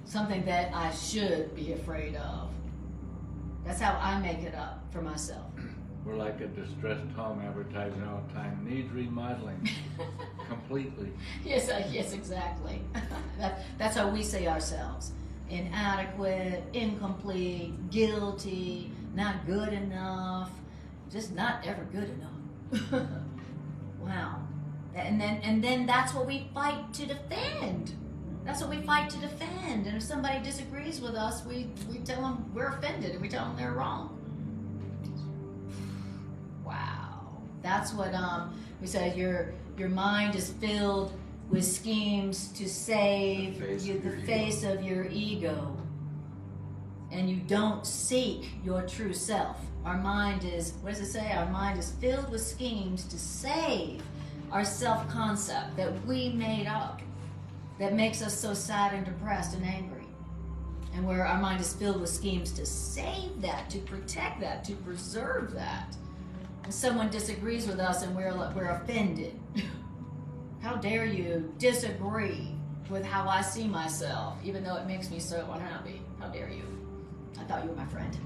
something that I should be afraid of. That's how I make it up for myself. We're like a distressed home advertising all the time. Needs remodeling completely. Yes, exactly. That's how we say ourselves. Inadequate, incomplete, guilty, not good enough, just not ever good enough. Wow. And then that's what we fight to defend. That's what we fight to defend. And if somebody disagrees with us, we tell them we're offended and we tell them they're wrong. Wow. That's what we said. Your mind is filled with schemes to save the face of your ego. And you don't seek your true self. Our mind is, what does it say? Our mind is filled with schemes to save our self-concept that we made up, that makes us so sad and depressed and angry. And where our mind is filled with schemes to save that, to protect that, to preserve that. And someone disagrees with us and we're offended. How dare you disagree with how I see myself, even though it makes me so unhappy? How dare you? I thought you were my friend.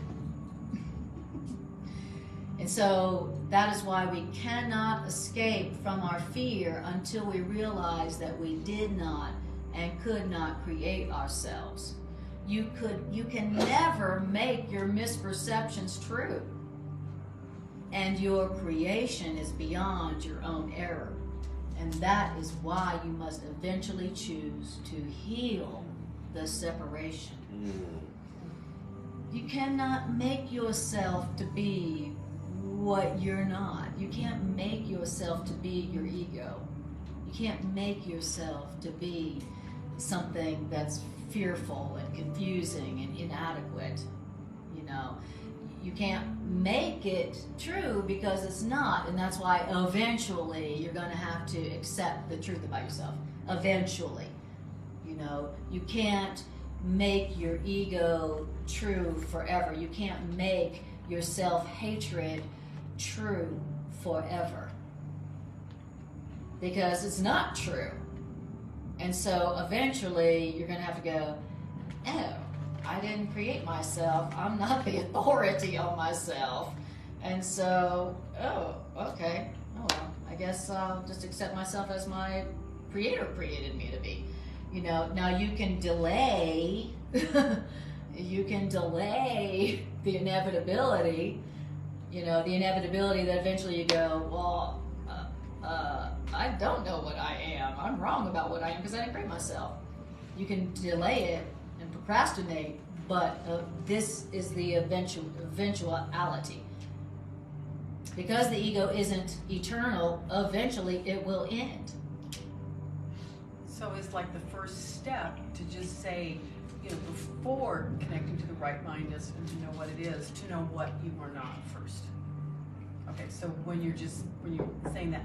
And so that is why we cannot escape from our fear until we realize that we did not and could not create ourselves. You can never make your misperceptions true. And your creation is beyond your own error. And that is why you must eventually choose to heal the separation. You cannot make yourself to be what you're not. You can't make yourself to be your ego. You can't make yourself to be something that's fearful and confusing and inadequate. You know, you can't make it true because it's not, and that's why eventually you're going to have to accept the truth about yourself. Eventually. You know, you can't make your ego true forever. You can't make your self-hatred true forever, because it's not true. And so eventually you're going to have to go, oh, I didn't create myself. I'm not the authority on myself. And so, oh, okay. Oh, well, I guess I'll just accept myself as my creator created me to be. You know, now you can delay, you can delay the inevitability, you know, the inevitability that eventually you go, well, I don't know what I am. I'm wrong about what I am because I didn't create myself. You can delay it and procrastinate, but this is the eventuality. Because the ego isn't eternal, eventually it will end. So it's like the first step to just say, you know, before connecting to the right mind is to know what it is, to know what you are not first. Okay, so when you're saying that,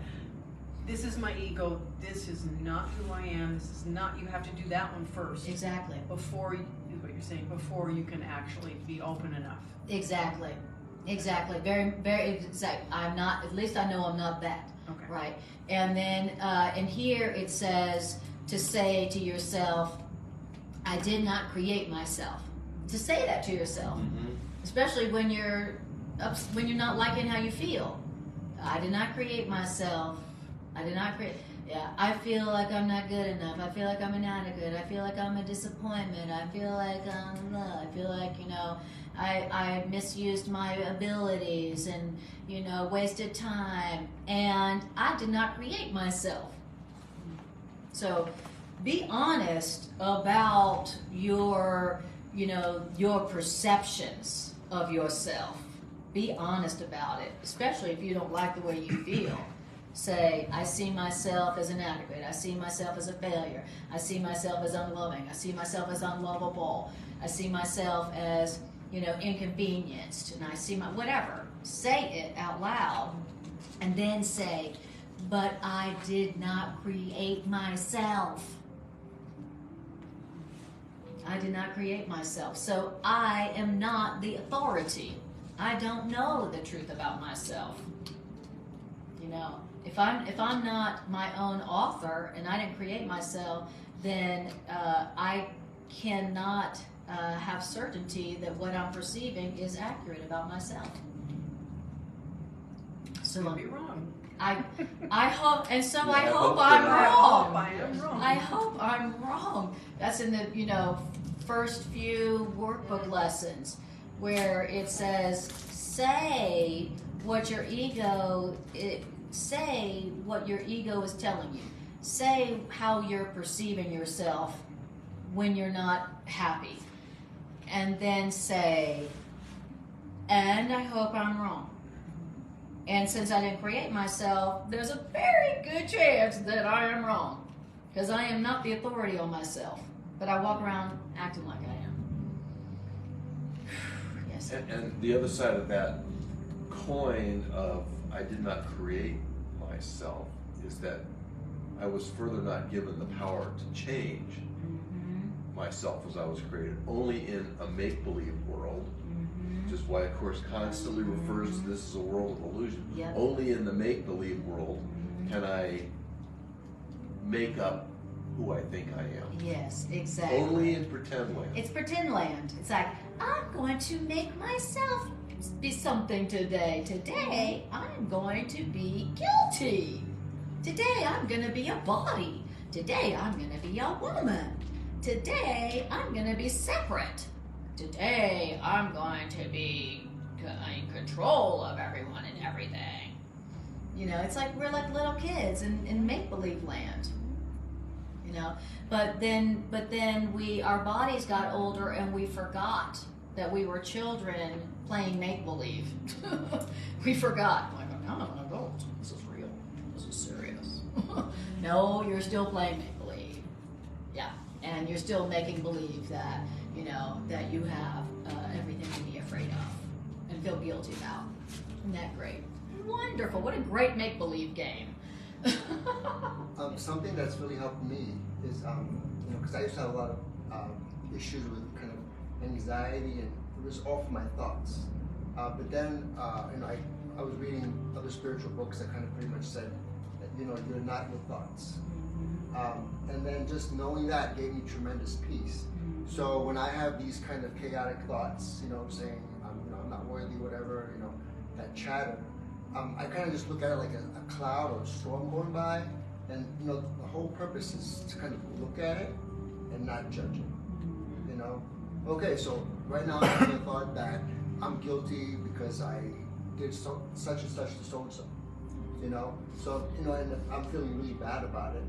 this is my ego, this is not who I am, this is not, you have to do that one first. Exactly. Before, is what you're saying, before you can actually be open enough. Exactly. Exactly. Very, very exact. I'm not, at least I know I'm not that. Okay. Right. And then in here it says to say to yourself, I did not create myself. To say that to yourself, especially when you're not liking how you feel. I did not create myself. I did not create. Yeah, I feel like I'm not good enough. I feel like I'm inadequate. I feel like I'm a disappointment. I feel like I feel like, you know, I misused my abilities and, you know, wasted time. And I did not create myself. So be honest about your, you know, your perceptions of yourself. Be honest about it, especially if you don't like the way you feel. Say, I see myself as inadequate. I see myself as a failure. I see myself as unloving. I see myself as unlovable. I see myself as, you know, inconvenienced. And I see my, whatever. Say it out loud. And then say, but I did not create myself. I did not create myself. So I am not the authority. I don't know the truth about myself. You know, if I'm not my own author and I didn't create myself, then I cannot have certainty that what I'm perceiving is accurate about myself. So Could be wrong. I hope, and so I hope hope I'm that I wrong. I am wrong. I hope I'm wrong. That's in the, you know, first few workbook lessons where it says, say what your ego is telling you. Say how you're perceiving yourself when you're not happy. And then say, and I hope I'm wrong. And since I didn't create myself, there's a very good chance that I am wrong. Because I am not the authority on myself. But I walk around acting like I am. Yes. And the other side of that coin of I did not create myself is that I was further not given the power to change myself as I was created. Only in a make-believe world, which is why a course constantly refers to this as a world of illusion. Yep. Only in the make-believe world can I make up who I think I am. Yes, exactly. Only in pretend land. It's pretend land. It's like, I'm going to make myself be something today. Today, I'm going to be guilty. Today, I'm going to be a body. Today, I'm going to be a woman. Today, I'm going to be separate. Today, I'm going to be in control of everyone and everything. You know, it's like we're like little kids in make-believe land. You know, but then our bodies got older and we forgot that we were children playing make-believe. We forgot. Like, I'm an adult. This is real. This is serious. No, you're still playing make-believe. Yeah, and you're still making believe that, you know, that you have everything to be afraid of and feel guilty about. Isn't that great? Wonderful. What a great make-believe game. Something that's really helped me is, you know, because I used to have a lot of issues with kind of anxiety, and it was all from my thoughts. But then, you know, I was reading other spiritual books that kind of pretty much said that, you know, you're not your thoughts. And then just knowing that gave me tremendous peace. So when I have these kind of chaotic thoughts, you know, saying, you know, I'm not worthy, whatever, you know, that chatter, I kind of just look at it like a cloud or a storm going by, and you know the whole purpose is to kind of look at it and not judge it. You know, okay, so right now I'm having the thought that I'm guilty because I did such and such to so and so. You know, so you know, and if I'm feeling really bad about it,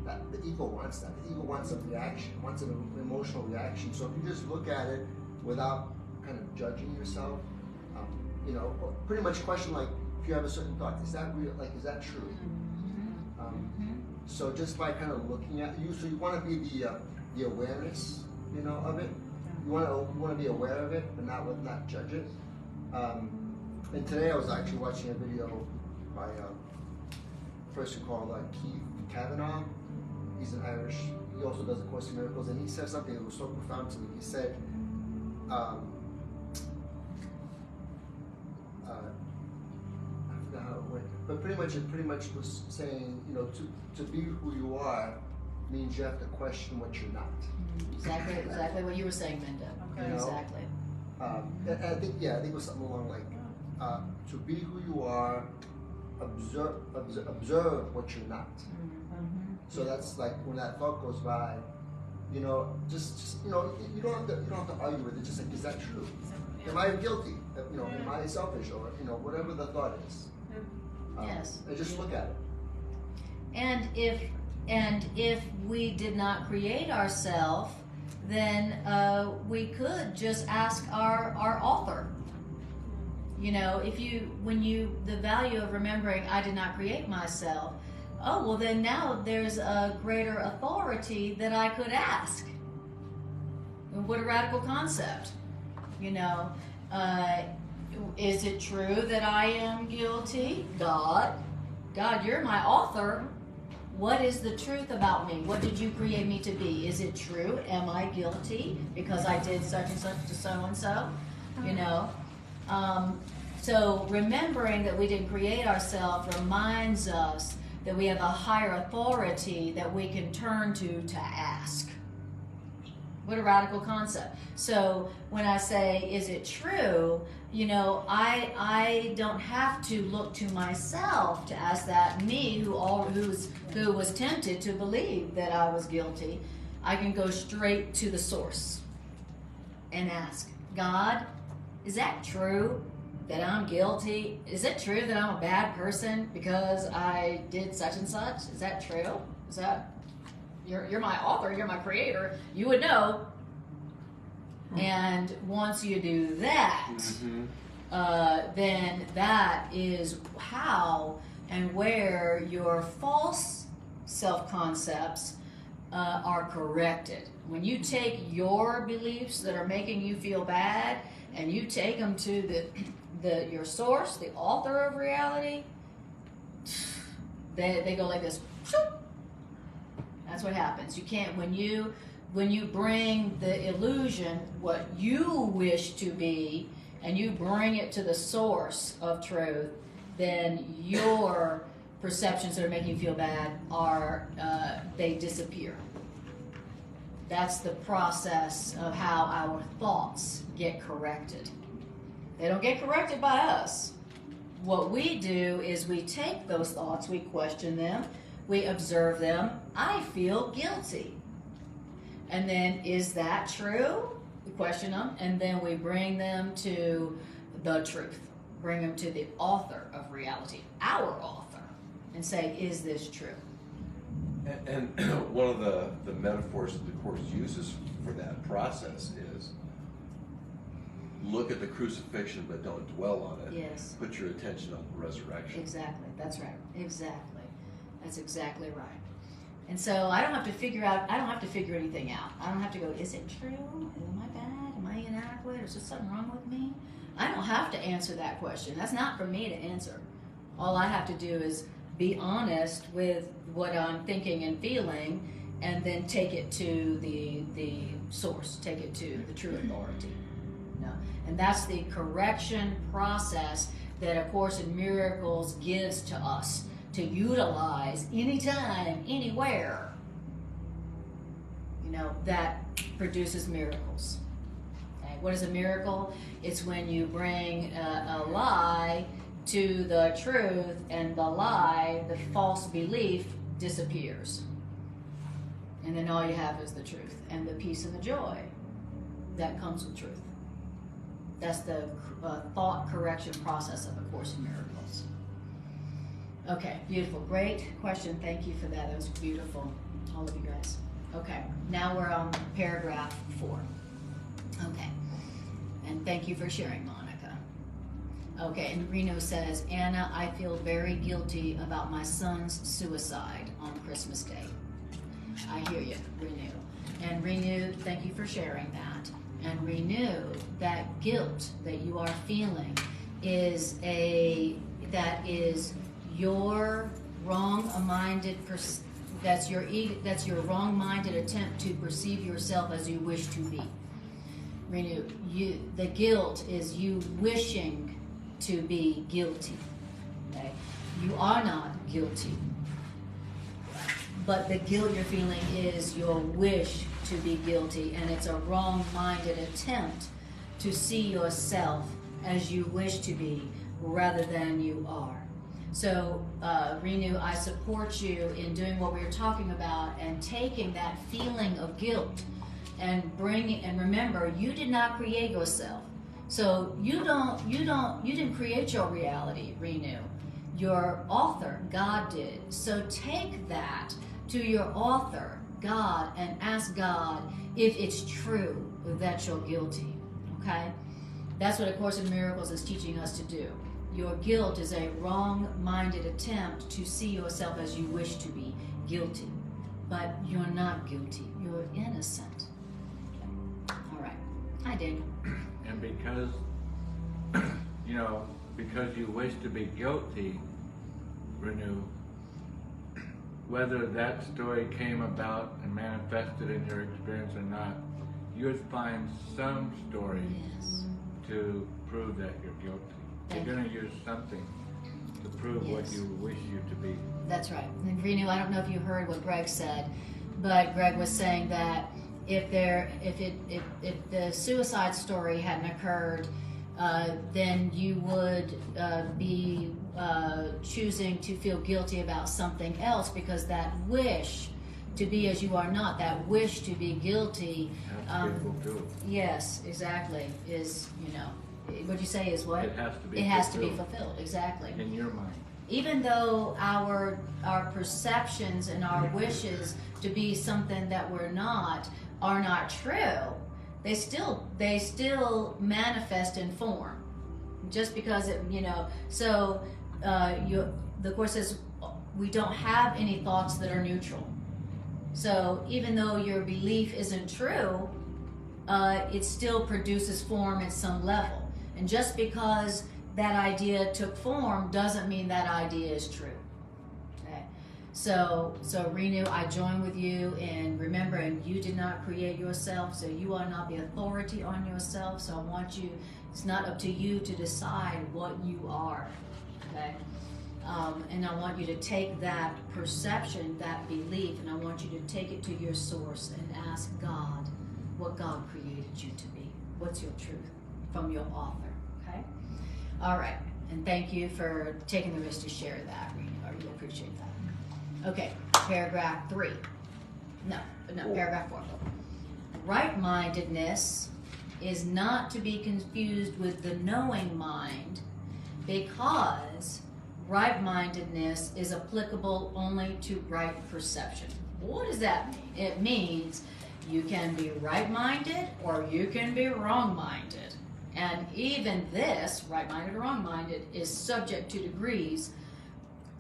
that the ego wants that. The ego wants a reaction, wants an emotional reaction. So if you just look at it without kind of judging yourself, you know, or pretty much question like, if you have a certain thought, is that real? Like, is that true? So just by kind of looking at you, so you want to be the awareness, you know, of it. You want to be aware of it, but not judge it. And today I was actually watching a video by person called Keith Kavanaugh. He's an Irish. He also does A Course in Miracles, and he said something that was so profound to me. He said, I forgot how it went, but pretty much was saying, you know, to be who you are means you have to question what you're not. Exactly what you were saying, Minda. Okay. You know? Exactly. And I think it was something along like to be who you are, observe what you're not. So that's like when that thought goes by, you know, just you know, you don't have to argue with it. Just like, is that true? Am I guilty? You know, am I selfish, or you know, whatever the thought is. Yes. And just look at it. And if we did not create ourselves, then we could just ask our author. You know, the value of remembering I did not create myself, oh, well then now there's a greater authority that I could ask. What a radical concept. You know, is it true that I am guilty? God, you're my author. What is the truth about me? What did you create me to be? Is it true? Am I guilty because I did such and such to so and so? You know? So remembering that we didn't create ourselves reminds us that we have a higher authority that we can turn to ask. What a radical concept. So when I say, is it true? You know, I don't have to look to myself to ask that. Me, who was tempted to believe that I was guilty, I can go straight to the source and ask, God, is that true that I'm guilty? Is it true that I'm a bad person because I did such and such? Is that true? Is that... You're my author, you're my creator, you would know. And once you do that, then that is how and where your false self-concepts are corrected. When you take your beliefs that are making you feel bad and you take them to your source, the author of reality, they go like this. That's what happens. You can't, when you bring the illusion, what you wish to be, and you bring it to the source of truth, then your perceptions that are making you feel bad they disappear. That's the process of how our thoughts get corrected. They don't get corrected by us. What we do is we take those thoughts, we question them, we observe them. I feel guilty. And then, is that true? We question them, and then we bring them to the truth. Bring them to the author of reality, our author, and say, is this true? And one of the metaphors that the Course uses for that process is, look at the crucifixion, but don't dwell on it. Yes. Put your attention on the resurrection. Exactly. That's right. Exactly. That's exactly right. And so I don't have to figure anything out. I don't have to go, is it true? Am I bad? Am I inadequate? Is there something wrong with me? I don't have to answer that question. That's not for me to answer. All I have to do is be honest with what I'm thinking and feeling, and then take it to the source, take it to the true authority. No. And that's the correction process that A Course in Miracles gives to us to utilize anytime, anywhere, you know, that produces miracles. Okay? What is a miracle? It's when you bring a lie to the truth, and the lie, the false belief, disappears. And then all you have is the truth and the peace and the joy that comes with truth. That's the thought correction process of A Course in Miracles. Okay, beautiful. Great question. Thank you for that. That was beautiful, all of you guys. Okay, now we're on paragraph 4. Okay, and thank you for sharing, Monica. Okay, and Reno says, Anna, I feel very guilty about my son's suicide on Christmas Day. I hear you, Renew. And Renew, thank you for sharing that. And Renew, that guilt that you are feeling is your wrong-minded. That's your wrong-minded attempt to perceive yourself as you wish to be. Renew. The guilt is you wishing to be guilty. Okay? You are not guilty, but the guilt you're feeling is your wish to be guilty, and it's a wrong-minded attempt to see yourself as you wish to be rather than you are. So, Renew, I support you in doing what we were talking about and taking that feeling of guilt and remember, you did not create yourself. So you didn't create your reality, Renew. Your author, God, did. So take that to your author, God, and ask God if it's true that you're guilty. Okay? That's what A Course in Miracles is teaching us to do. Your guilt is a wrong-minded attempt to see yourself as you wish to be guilty. But you're not guilty. You're innocent. Okay. All right. Hi, Daniel. And because, because you wish to be guilty, Renew, whether that story came about and manifested in your experience or not, you would find some story to prove that you're guilty. You're going to use something to prove what you wish you to be. That's right. And Renew, I don't know if you heard what Greg said, but Greg was saying that if the suicide story hadn't occurred, then you would be choosing to feel guilty about something else, because that wish to be as you are not, that wish to be guilty. Yes, exactly. Is what you say is what? It has to be fulfilled. Exactly. In your mind. Even though our perceptions and our wishes to be something that we're not are not true, they still manifest in form. Just because so the Course says we don't have any thoughts that are neutral. So even though your belief isn't true, it still produces form at some level. And just because that idea took form doesn't mean that idea is true. Okay? So Renew, I join with you in remembering you did not create yourself, so you are not the authority on yourself. So I want you, it's not up to you to decide what you are. Okay? And I want you to take that perception, that belief, and I want you to take it to your source and ask God what God created you to be. What's your truth from your author, okay? All right, and thank you for taking the risk to share that, Rena. I really appreciate that. Okay, paragraph 3. Paragraph 4. Right-mindedness is not to be confused with the knowing mind, because right-mindedness is applicable only to right perception. What does that mean? It means you can be right-minded or you can be wrong-minded. And even this, right-minded or wrong-minded, is subject to degrees,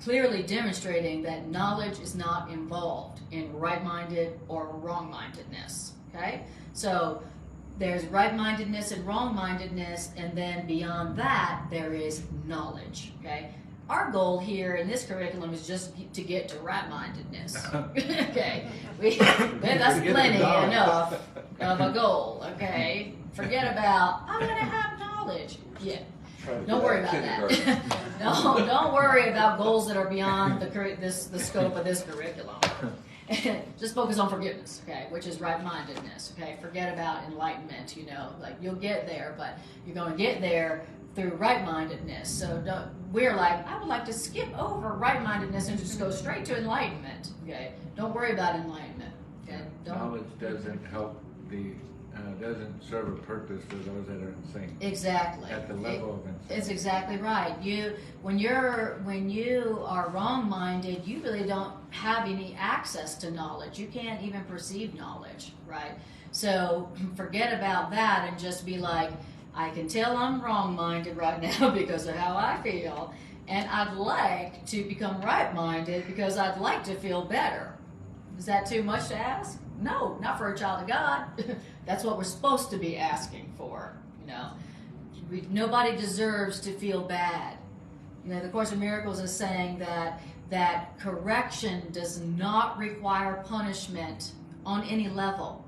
clearly demonstrating that knowledge is not involved in right-minded or wrong-mindedness. Okay? So there's right-mindedness and wrong-mindedness, and then beyond that, there is knowledge. Okay? Our goal here in this curriculum is just to get to right-mindedness. Okay? That's plenty enough of a goal. Okay? Forget about, I'm going to have knowledge. Yeah. Don't worry about that. No, don't worry about goals that are beyond the scope of this curriculum. Just focus on forgiveness, okay, which is right-mindedness, okay? Forget about enlightenment, like you'll get there, but you're going to get there through right-mindedness. So we're like, I would like to skip over right-mindedness and just go straight to enlightenment, okay? Don't worry about enlightenment, okay? Knowledge doesn't help doesn't serve a purpose for those that are insane. Exactly. At the level of insanity. It's exactly right. When you are wrong-minded, you really don't have any access to knowledge. You can't even perceive knowledge, right? So forget about that and just be like, I can tell I'm wrong-minded right now because of how I feel, and I'd like to become right-minded because I'd like to feel better. Is that too much to ask? No, not for a child of God. That's what we're supposed to be asking for, Nobody deserves to feel bad. The Course in Miracles is saying that that correction does not require punishment on any level.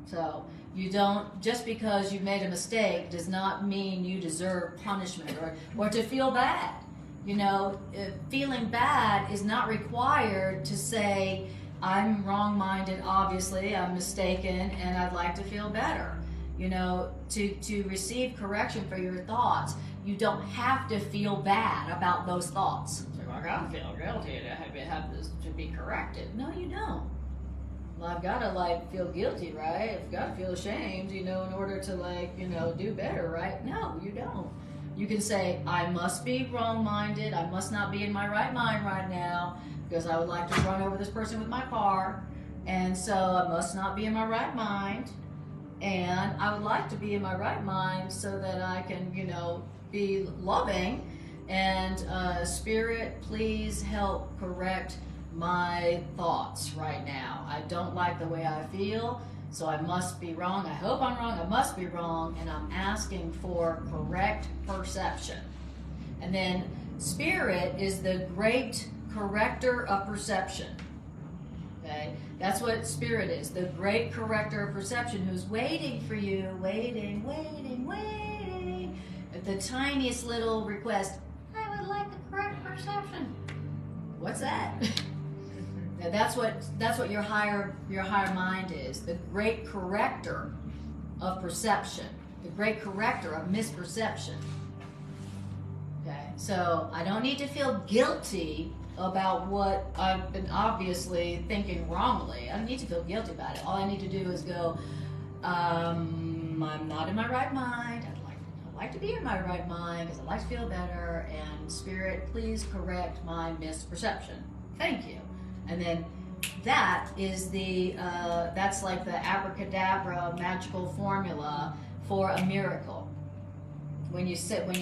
So you don't, just because you made a mistake does not mean you deserve punishment or to feel bad. You know, feeling bad is not required to say, I'm wrong-minded, obviously, I'm mistaken, and I'd like to feel better. You know, to receive correction for your thoughts, you don't have to feel bad about those thoughts. It's like, I feel guilty to have this to be corrected. No, you don't. Well, I've got to feel guilty, right? I've got to feel ashamed, in order to do better, right? No, you don't. You can say, I must be wrong-minded. I must not be in my right mind right now because I would like to run over this person with my car. And so I must not be in my right mind. And I would like to be in my right mind so that I can, be loving. And Spirit, please help correct my thoughts right now. I don't like the way I feel, so I must be wrong. I hope I'm wrong. I must be wrong, and I'm asking for correct perception. And then Spirit is the great corrector of perception. Okay? That's what Spirit is, the great corrector of perception, who's waiting for you, waiting, at the tiniest little request. I would like to correct perception. What's that? Now that's what your higher mind is, the great corrector of perception, the great corrector of misperception. Okay, so I don't need to feel guilty about what I've been obviously thinking wrongly. I don't need to feel guilty about it. All I need to do is go, I'm not in my right mind. I'd like to be in my right mind because I'd like to feel better. And Spirit, please correct my misperception. Thank you. And then that is that's like the abracadabra magical formula for a miracle. When you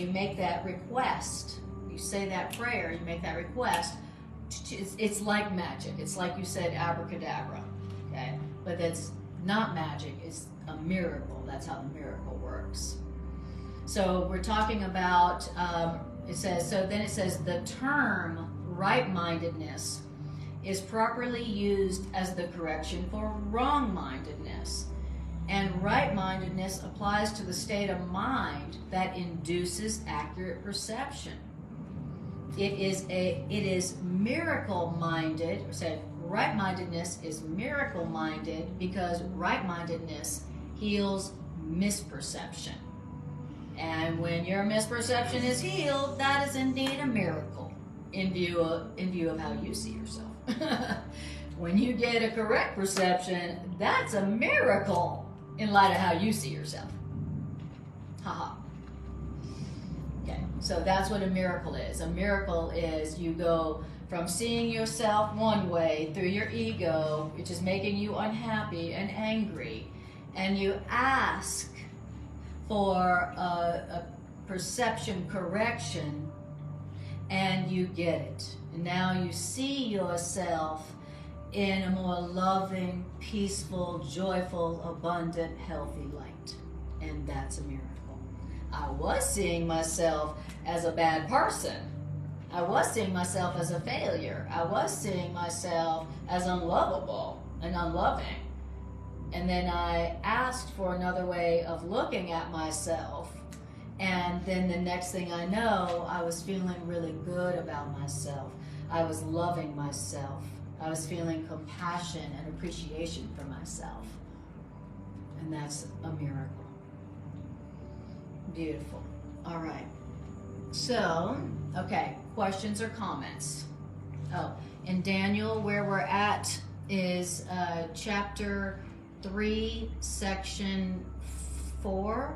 make that request, you say that prayer, you make that request, it's like magic. It's like you said abracadabra, okay? But that's not magic, it's a miracle. That's how the miracle works. So we're talking about, it says the term right-mindedness is properly used as the correction for wrong-mindedness. And right-mindedness applies to the state of mind that induces accurate perception. It is miracle-minded, right-mindedness is miracle-minded because right-mindedness heals misperception. And when your misperception is healed, that is indeed a miracle in view of how you see yourself. When you get a correct perception, that's a miracle in light of how you see yourself. Haha. Okay, so that's what a miracle is. A miracle is you go from seeing yourself one way through your ego, which is making you unhappy and angry, and you ask for a perception correction, and you get it. And now you see yourself in a more loving, peaceful, joyful, abundant, healthy light. And that's a miracle. I was seeing myself as a bad person. I was seeing myself as a failure. I was seeing myself as unlovable and unloving. And then I asked for another way of looking at myself. And then the next thing I know, I was feeling really good about myself. I was loving myself. I was feeling compassion and appreciation for myself. And that's a miracle. Beautiful. All right. So, okay, questions or comments? Oh, in Daniel, where we're at is chapter 3, section 4.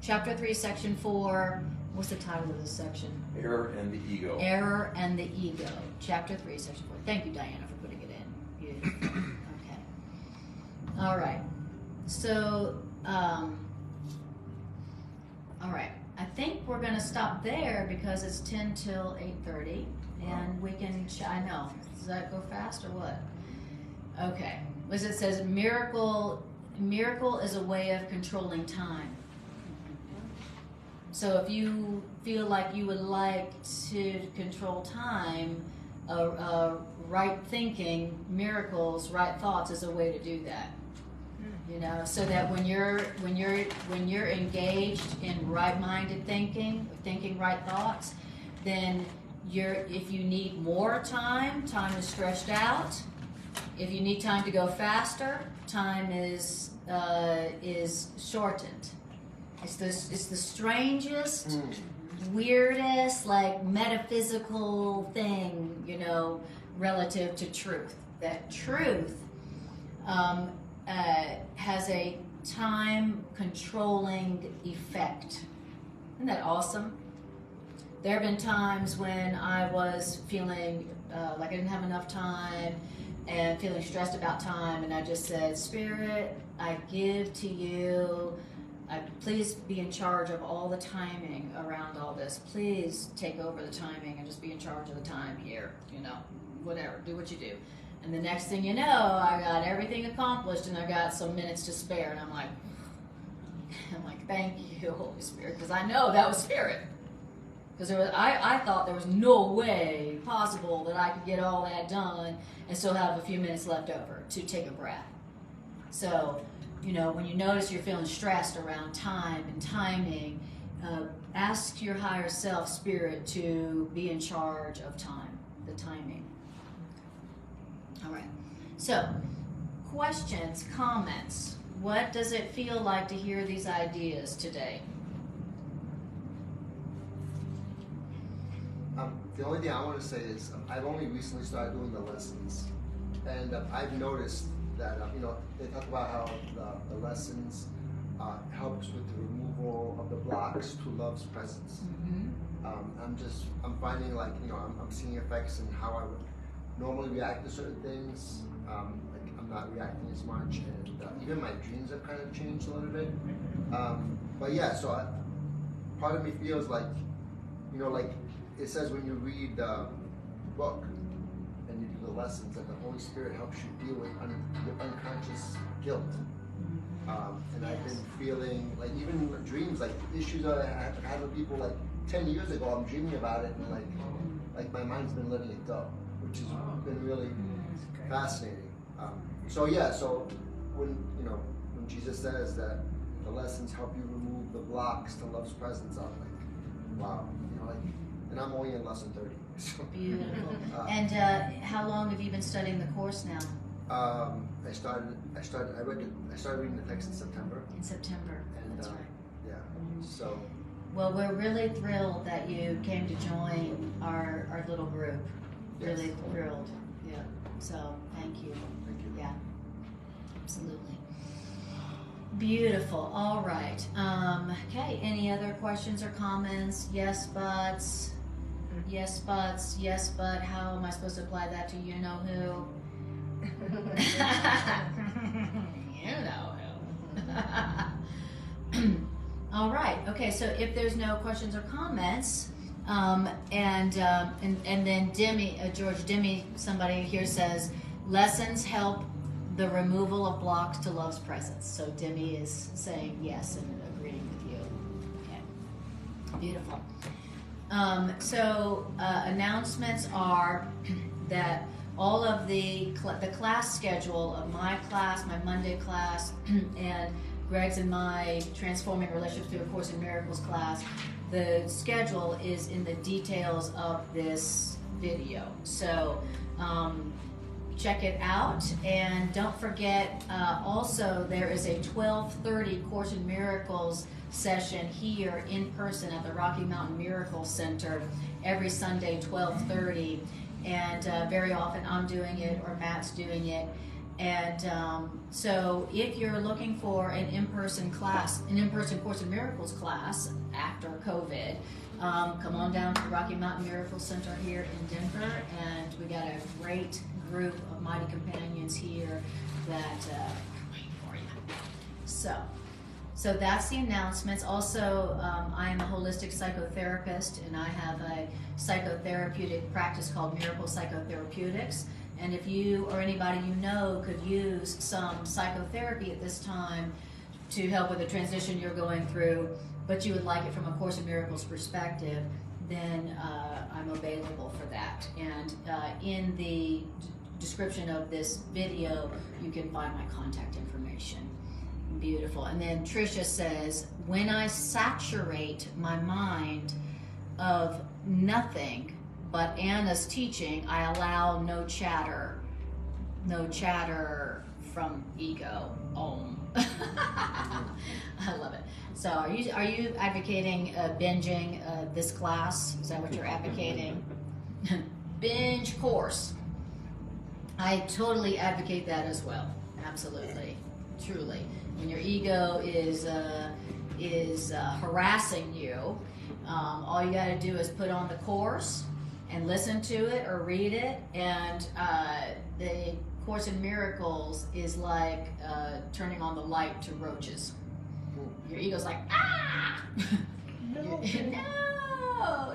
Chapter 3, section 4. What's the title of this section? Error and the Ego. Error and the Ego. Chapter 3, section 4. Thank you, Diana, for putting it in. Beautiful. Okay. All right. So, all right. I think we're going to stop there because it's 10 till 8:30, and we can. I know. Does that go fast or what? Okay. As it says, miracle is a way of controlling time. So if you feel like you would like to control time, right thinking, miracles, right thoughts is a way to do that. You know, so that when you're engaged in right-minded thinking right thoughts, then if you need more time is stretched out. If you need time to go faster, time is shortened. It's the strangest, weirdest, like metaphysical thing, you know, relative to truth. That truth has a time controlling effect. Isn't that awesome? There have been times when I was feeling like I didn't have enough time and feeling stressed about time, and I just said, Spirit, I give to you. Please be in charge of all the timing around all this. Please take over the timing and just be in charge of the time here. You know, whatever, do what you do. And the next thing you know, I got everything accomplished and I got some minutes to spare. And I'm like, thank you, Holy Spirit, because I know that was Spirit. Because I thought there was no way possible that I could get all that done and still have a few minutes left over to take a breath. So, you know, when you notice you're feeling stressed around time and timing, ask your higher self, Spirit, to be in charge of time, the timing. All right. So, questions, comments. What does it feel like to hear these ideas today? The only thing I want to say is I've only recently started doing the lessons, and I've noticed that you know, they talk about how the lessons helps with the removal of the blocks to love's presence. Mm-hmm. I'm finding, like, you know, I'm seeing effects in how I would normally react to certain things. Like, I'm not reacting as much, and even my dreams have kind of changed a little bit. But yeah, so part of me feels like, you know, like it says when you read the book and you do the lessons, that the Holy Spirit helps you deal with your unconscious guilt. And I've been feeling, like, even dreams, like issues that I had with people like 10 years ago, I'm dreaming about it, and like my mind's been letting it go, which has been really fascinating. So yeah, so when Jesus says that the lessons help you remove the blocks to love's presence, I'm like, wow, you know, like, and I'm only in lesson 30. So, beautiful. And how long have you been studying the course now? I started reading the text in September. In September, And that's right. yeah, so. Well, we're really thrilled that you came to join our little group. Yes. Really thrilled. Yeah. So thank you. Thank you. Yeah. Absolutely. Beautiful. All right. Okay. Any other questions or comments? Yes, buts. Yes, buts. Yes, but. How am I supposed to apply that to you know who? You know who. All right. Okay. So if there's no questions or comments, and then George Demi, somebody here says, lessons help the removal of blocks to love's presence. So Demi is saying yes and agreeing with you. Okay. Beautiful. So announcements are that all of the class schedule of my class, my Monday class, and Greg's and my Transforming Relationships Through A Course in Miracles class, the schedule is in the details of this video. So check it out, and don't forget, also there is a 12:30 Course in Miracles session here in person at the Rocky Mountain Miracle Center every Sunday, 12:30. And very often I'm doing it or Matt's doing it. And so if you're looking for an in-person class, an in-person Course in Miracles class after COVID, come on down to the Rocky Mountain Miracle Center here in Denver, and we got a great group of mighty companions here that are waiting for you. So that's the announcements. Also, I am a holistic psychotherapist, and I have a psychotherapeutic practice called Miracle Psychotherapeutics. And if you or anybody you know could use some psychotherapy at this time to help with the transition you're going through, but you would like it from a Course in Miracles perspective, then I'm available for that. And in the description of this video, you can find my contact information. Beautiful. And then Tricia says, when I saturate my mind of nothing but Anna's teaching, I allow no chatter from ego. Om. I love it. So are you advocating binging this class? Is that what you're advocating? Binge course. I totally advocate that as well. Absolutely, truly. When your ego is harassing you, all you got to do is put on the course and listen to it or read it. And the Course in Miracles is like turning on the light to roaches. Your ego's like, ah! No,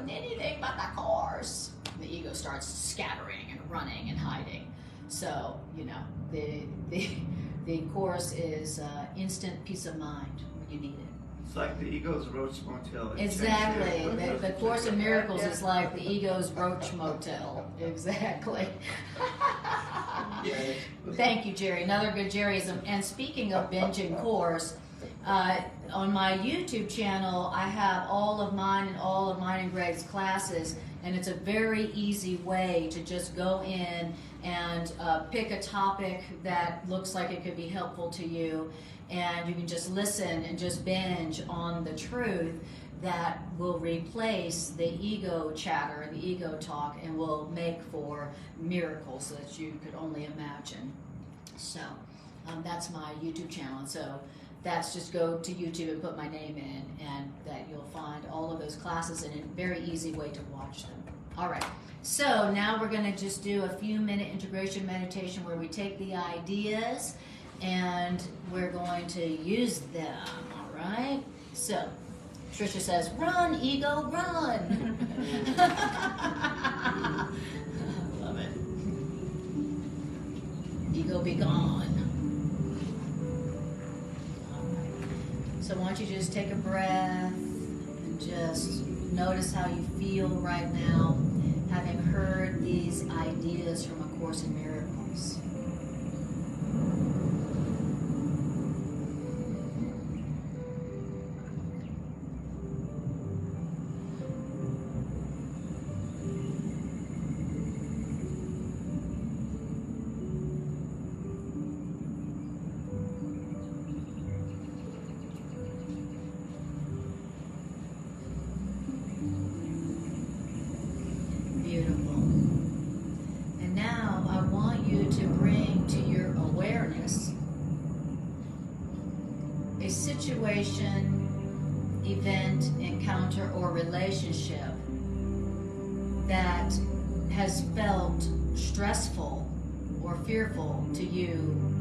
anything but the course. The ego starts scattering and running and hiding. So, the course is instant peace of mind when you need it. It's like the ego's roach motel. Exactly. The Course in Miracles is like the ego's roach motel. Exactly. Thank you, Jerry. Another good Jerryism. And speaking of binging course, on my YouTube channel, I have all of mine and Greg's classes, and it's a very easy way to just go in and pick a topic that looks like it could be helpful to you, and you can just listen and just binge on the truth that will replace the ego chatter, the ego talk, and will make for miracles that you could only imagine. So that's my YouTube channel. And so that's just go to YouTube and put my name in, and that you'll find all of those classes in a very easy way to watch them. All right, so now we're going to just do a few-minute integration meditation where we take the ideas and we're going to use them, all right? So, Tricia says, run, ego, run. I love it. Ego be gone. All right. So why don't you just take a breath and just notice how you feel right now, having heard these ideas from A Course in Miracles. Situation, event, encounter, or relationship that has felt stressful or fearful to you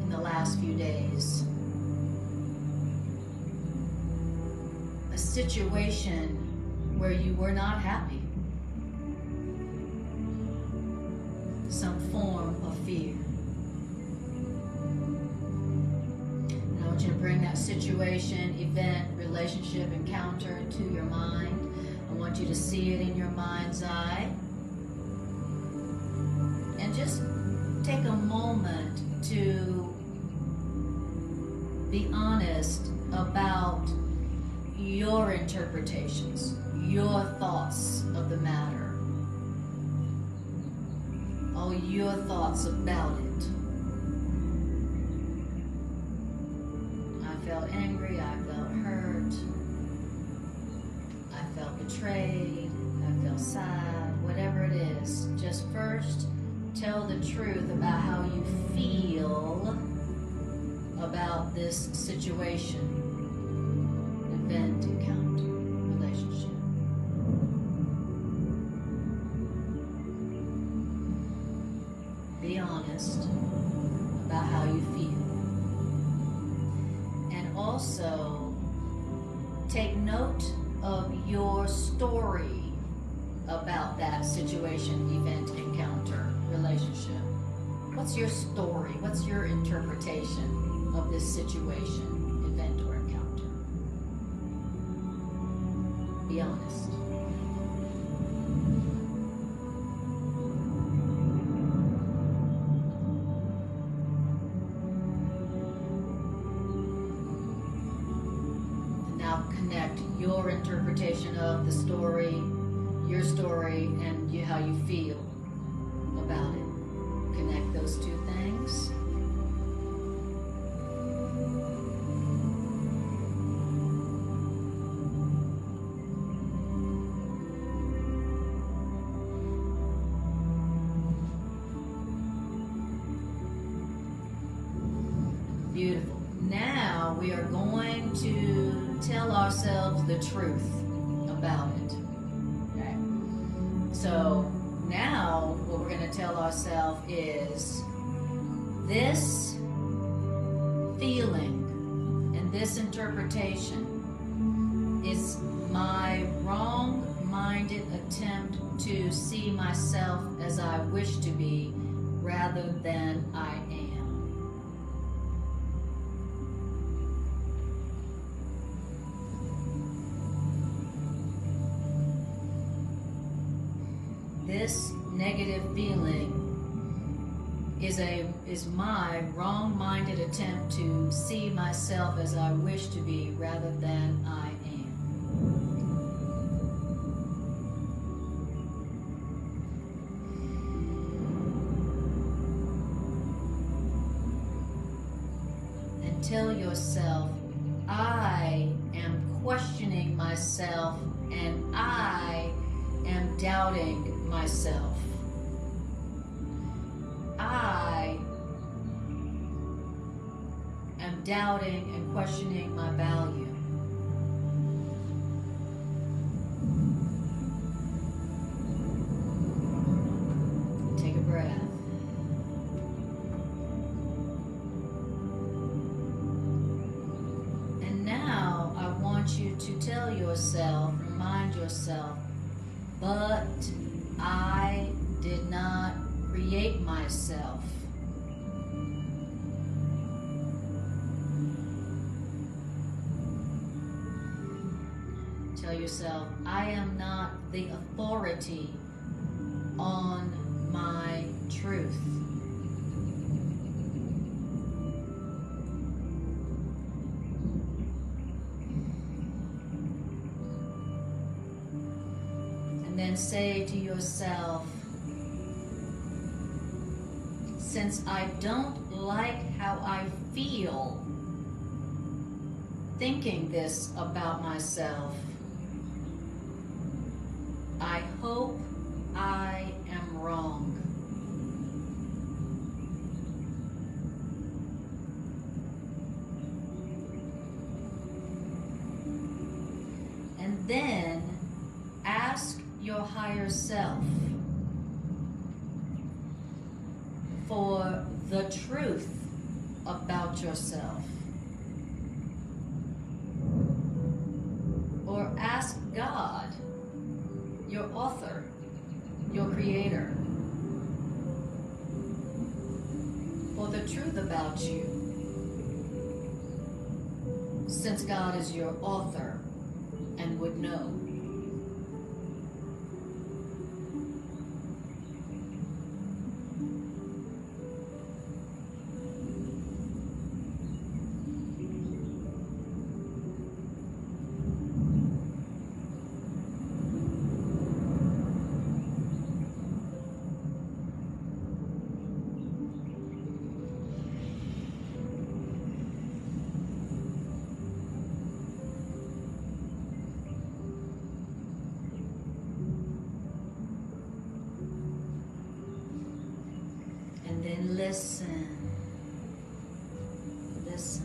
in the last few days. A situation where you were not happy. Some form of fear. I want you to bring that situation, event, relationship, encounter to your mind. I want you to see it in your mind's eye. And just take a moment to be honest about your interpretations, your thoughts of the matter, all your thoughts about it. I felt angry, I felt hurt, I felt betrayed, I felt sad, whatever it is. Just first tell the truth about how you feel about this situation, event, encounter, relationship. Be honest about how you feel. And also take note of your story about that situation, event, encounter, relationship. What's your story? What's your interpretation of this situation, event, or encounter? Be honest. your interpretation of the story, your story, and how you feel about it. Connect those two things. Beautiful. Now we are going to tell ourselves the truth about it. Okay. So now what we're going to tell ourselves is this feeling and this interpretation is my wrong-minded attempt to see myself as I wish to be rather than I am. This negative feeling is my wrong-minded attempt to see myself as I wish to be rather than I am. And tell yourself, I am questioning myself and I am doubting myself. I am doubting and questioning my value. Take a breath. And now I want you to tell yourself, remind yourself, but I did not create myself. Tell yourself, I am not the authority on my truth. And then say to yourself, since I don't like how I feel thinking this about myself, I hope I am wrong. And then ask your higher self for the truth about yourself. Or ask God, your author, your creator, for the truth about you, since God is your author and would know. And then listen. Listen.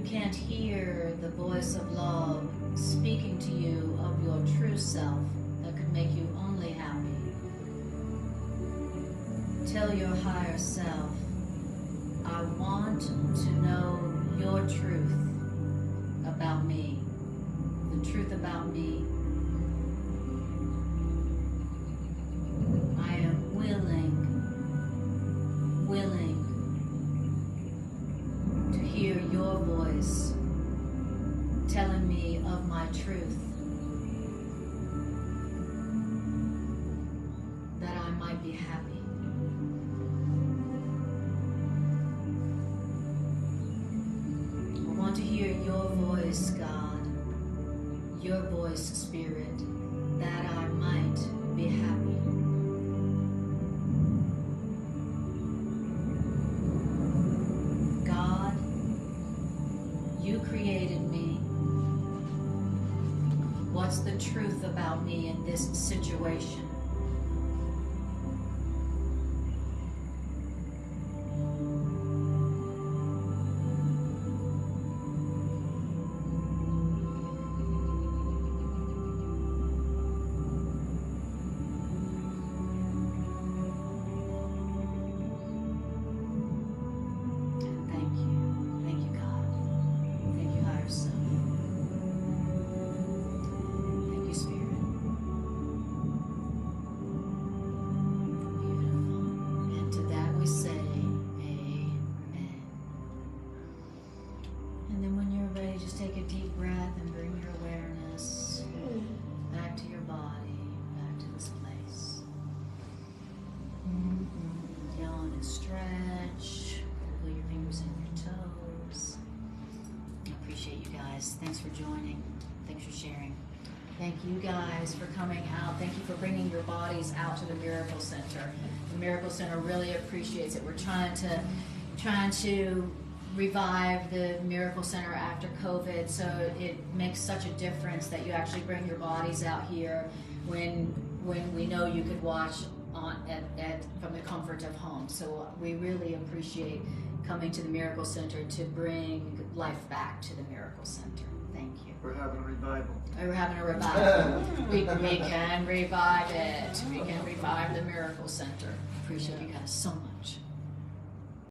Can't hear the voice of love speaking to you of your true self that could make you only happy. Tell your higher self, I want to know your truth about me, the truth about me. I am willing to hear your voice telling me of my truth, that I might be happy. I want to hear your voice, God, your voice, Spirit, that I might be happy. God, you created me. What's the truth about me in this situation? Take a deep breath and bring your awareness back to your body, back to this place. Yawn and stretch. Pull your fingers in your toes. I appreciate you guys. Thanks for joining. Thanks for sharing. Thank you guys for coming out. Thank you for bringing your bodies out to the Miracle Center. The Miracle Center really appreciates it. We're trying to revive the Miracle Center after COVID, so it makes such a difference that you actually bring your bodies out here when we know you could watch from the comfort of home. So we really appreciate coming to the Miracle Center to bring life back to the Miracle Center. Thank you. We're having a revival. We're having a revival. we can revive it. We can revive the Miracle Center. Appreciate you guys so much.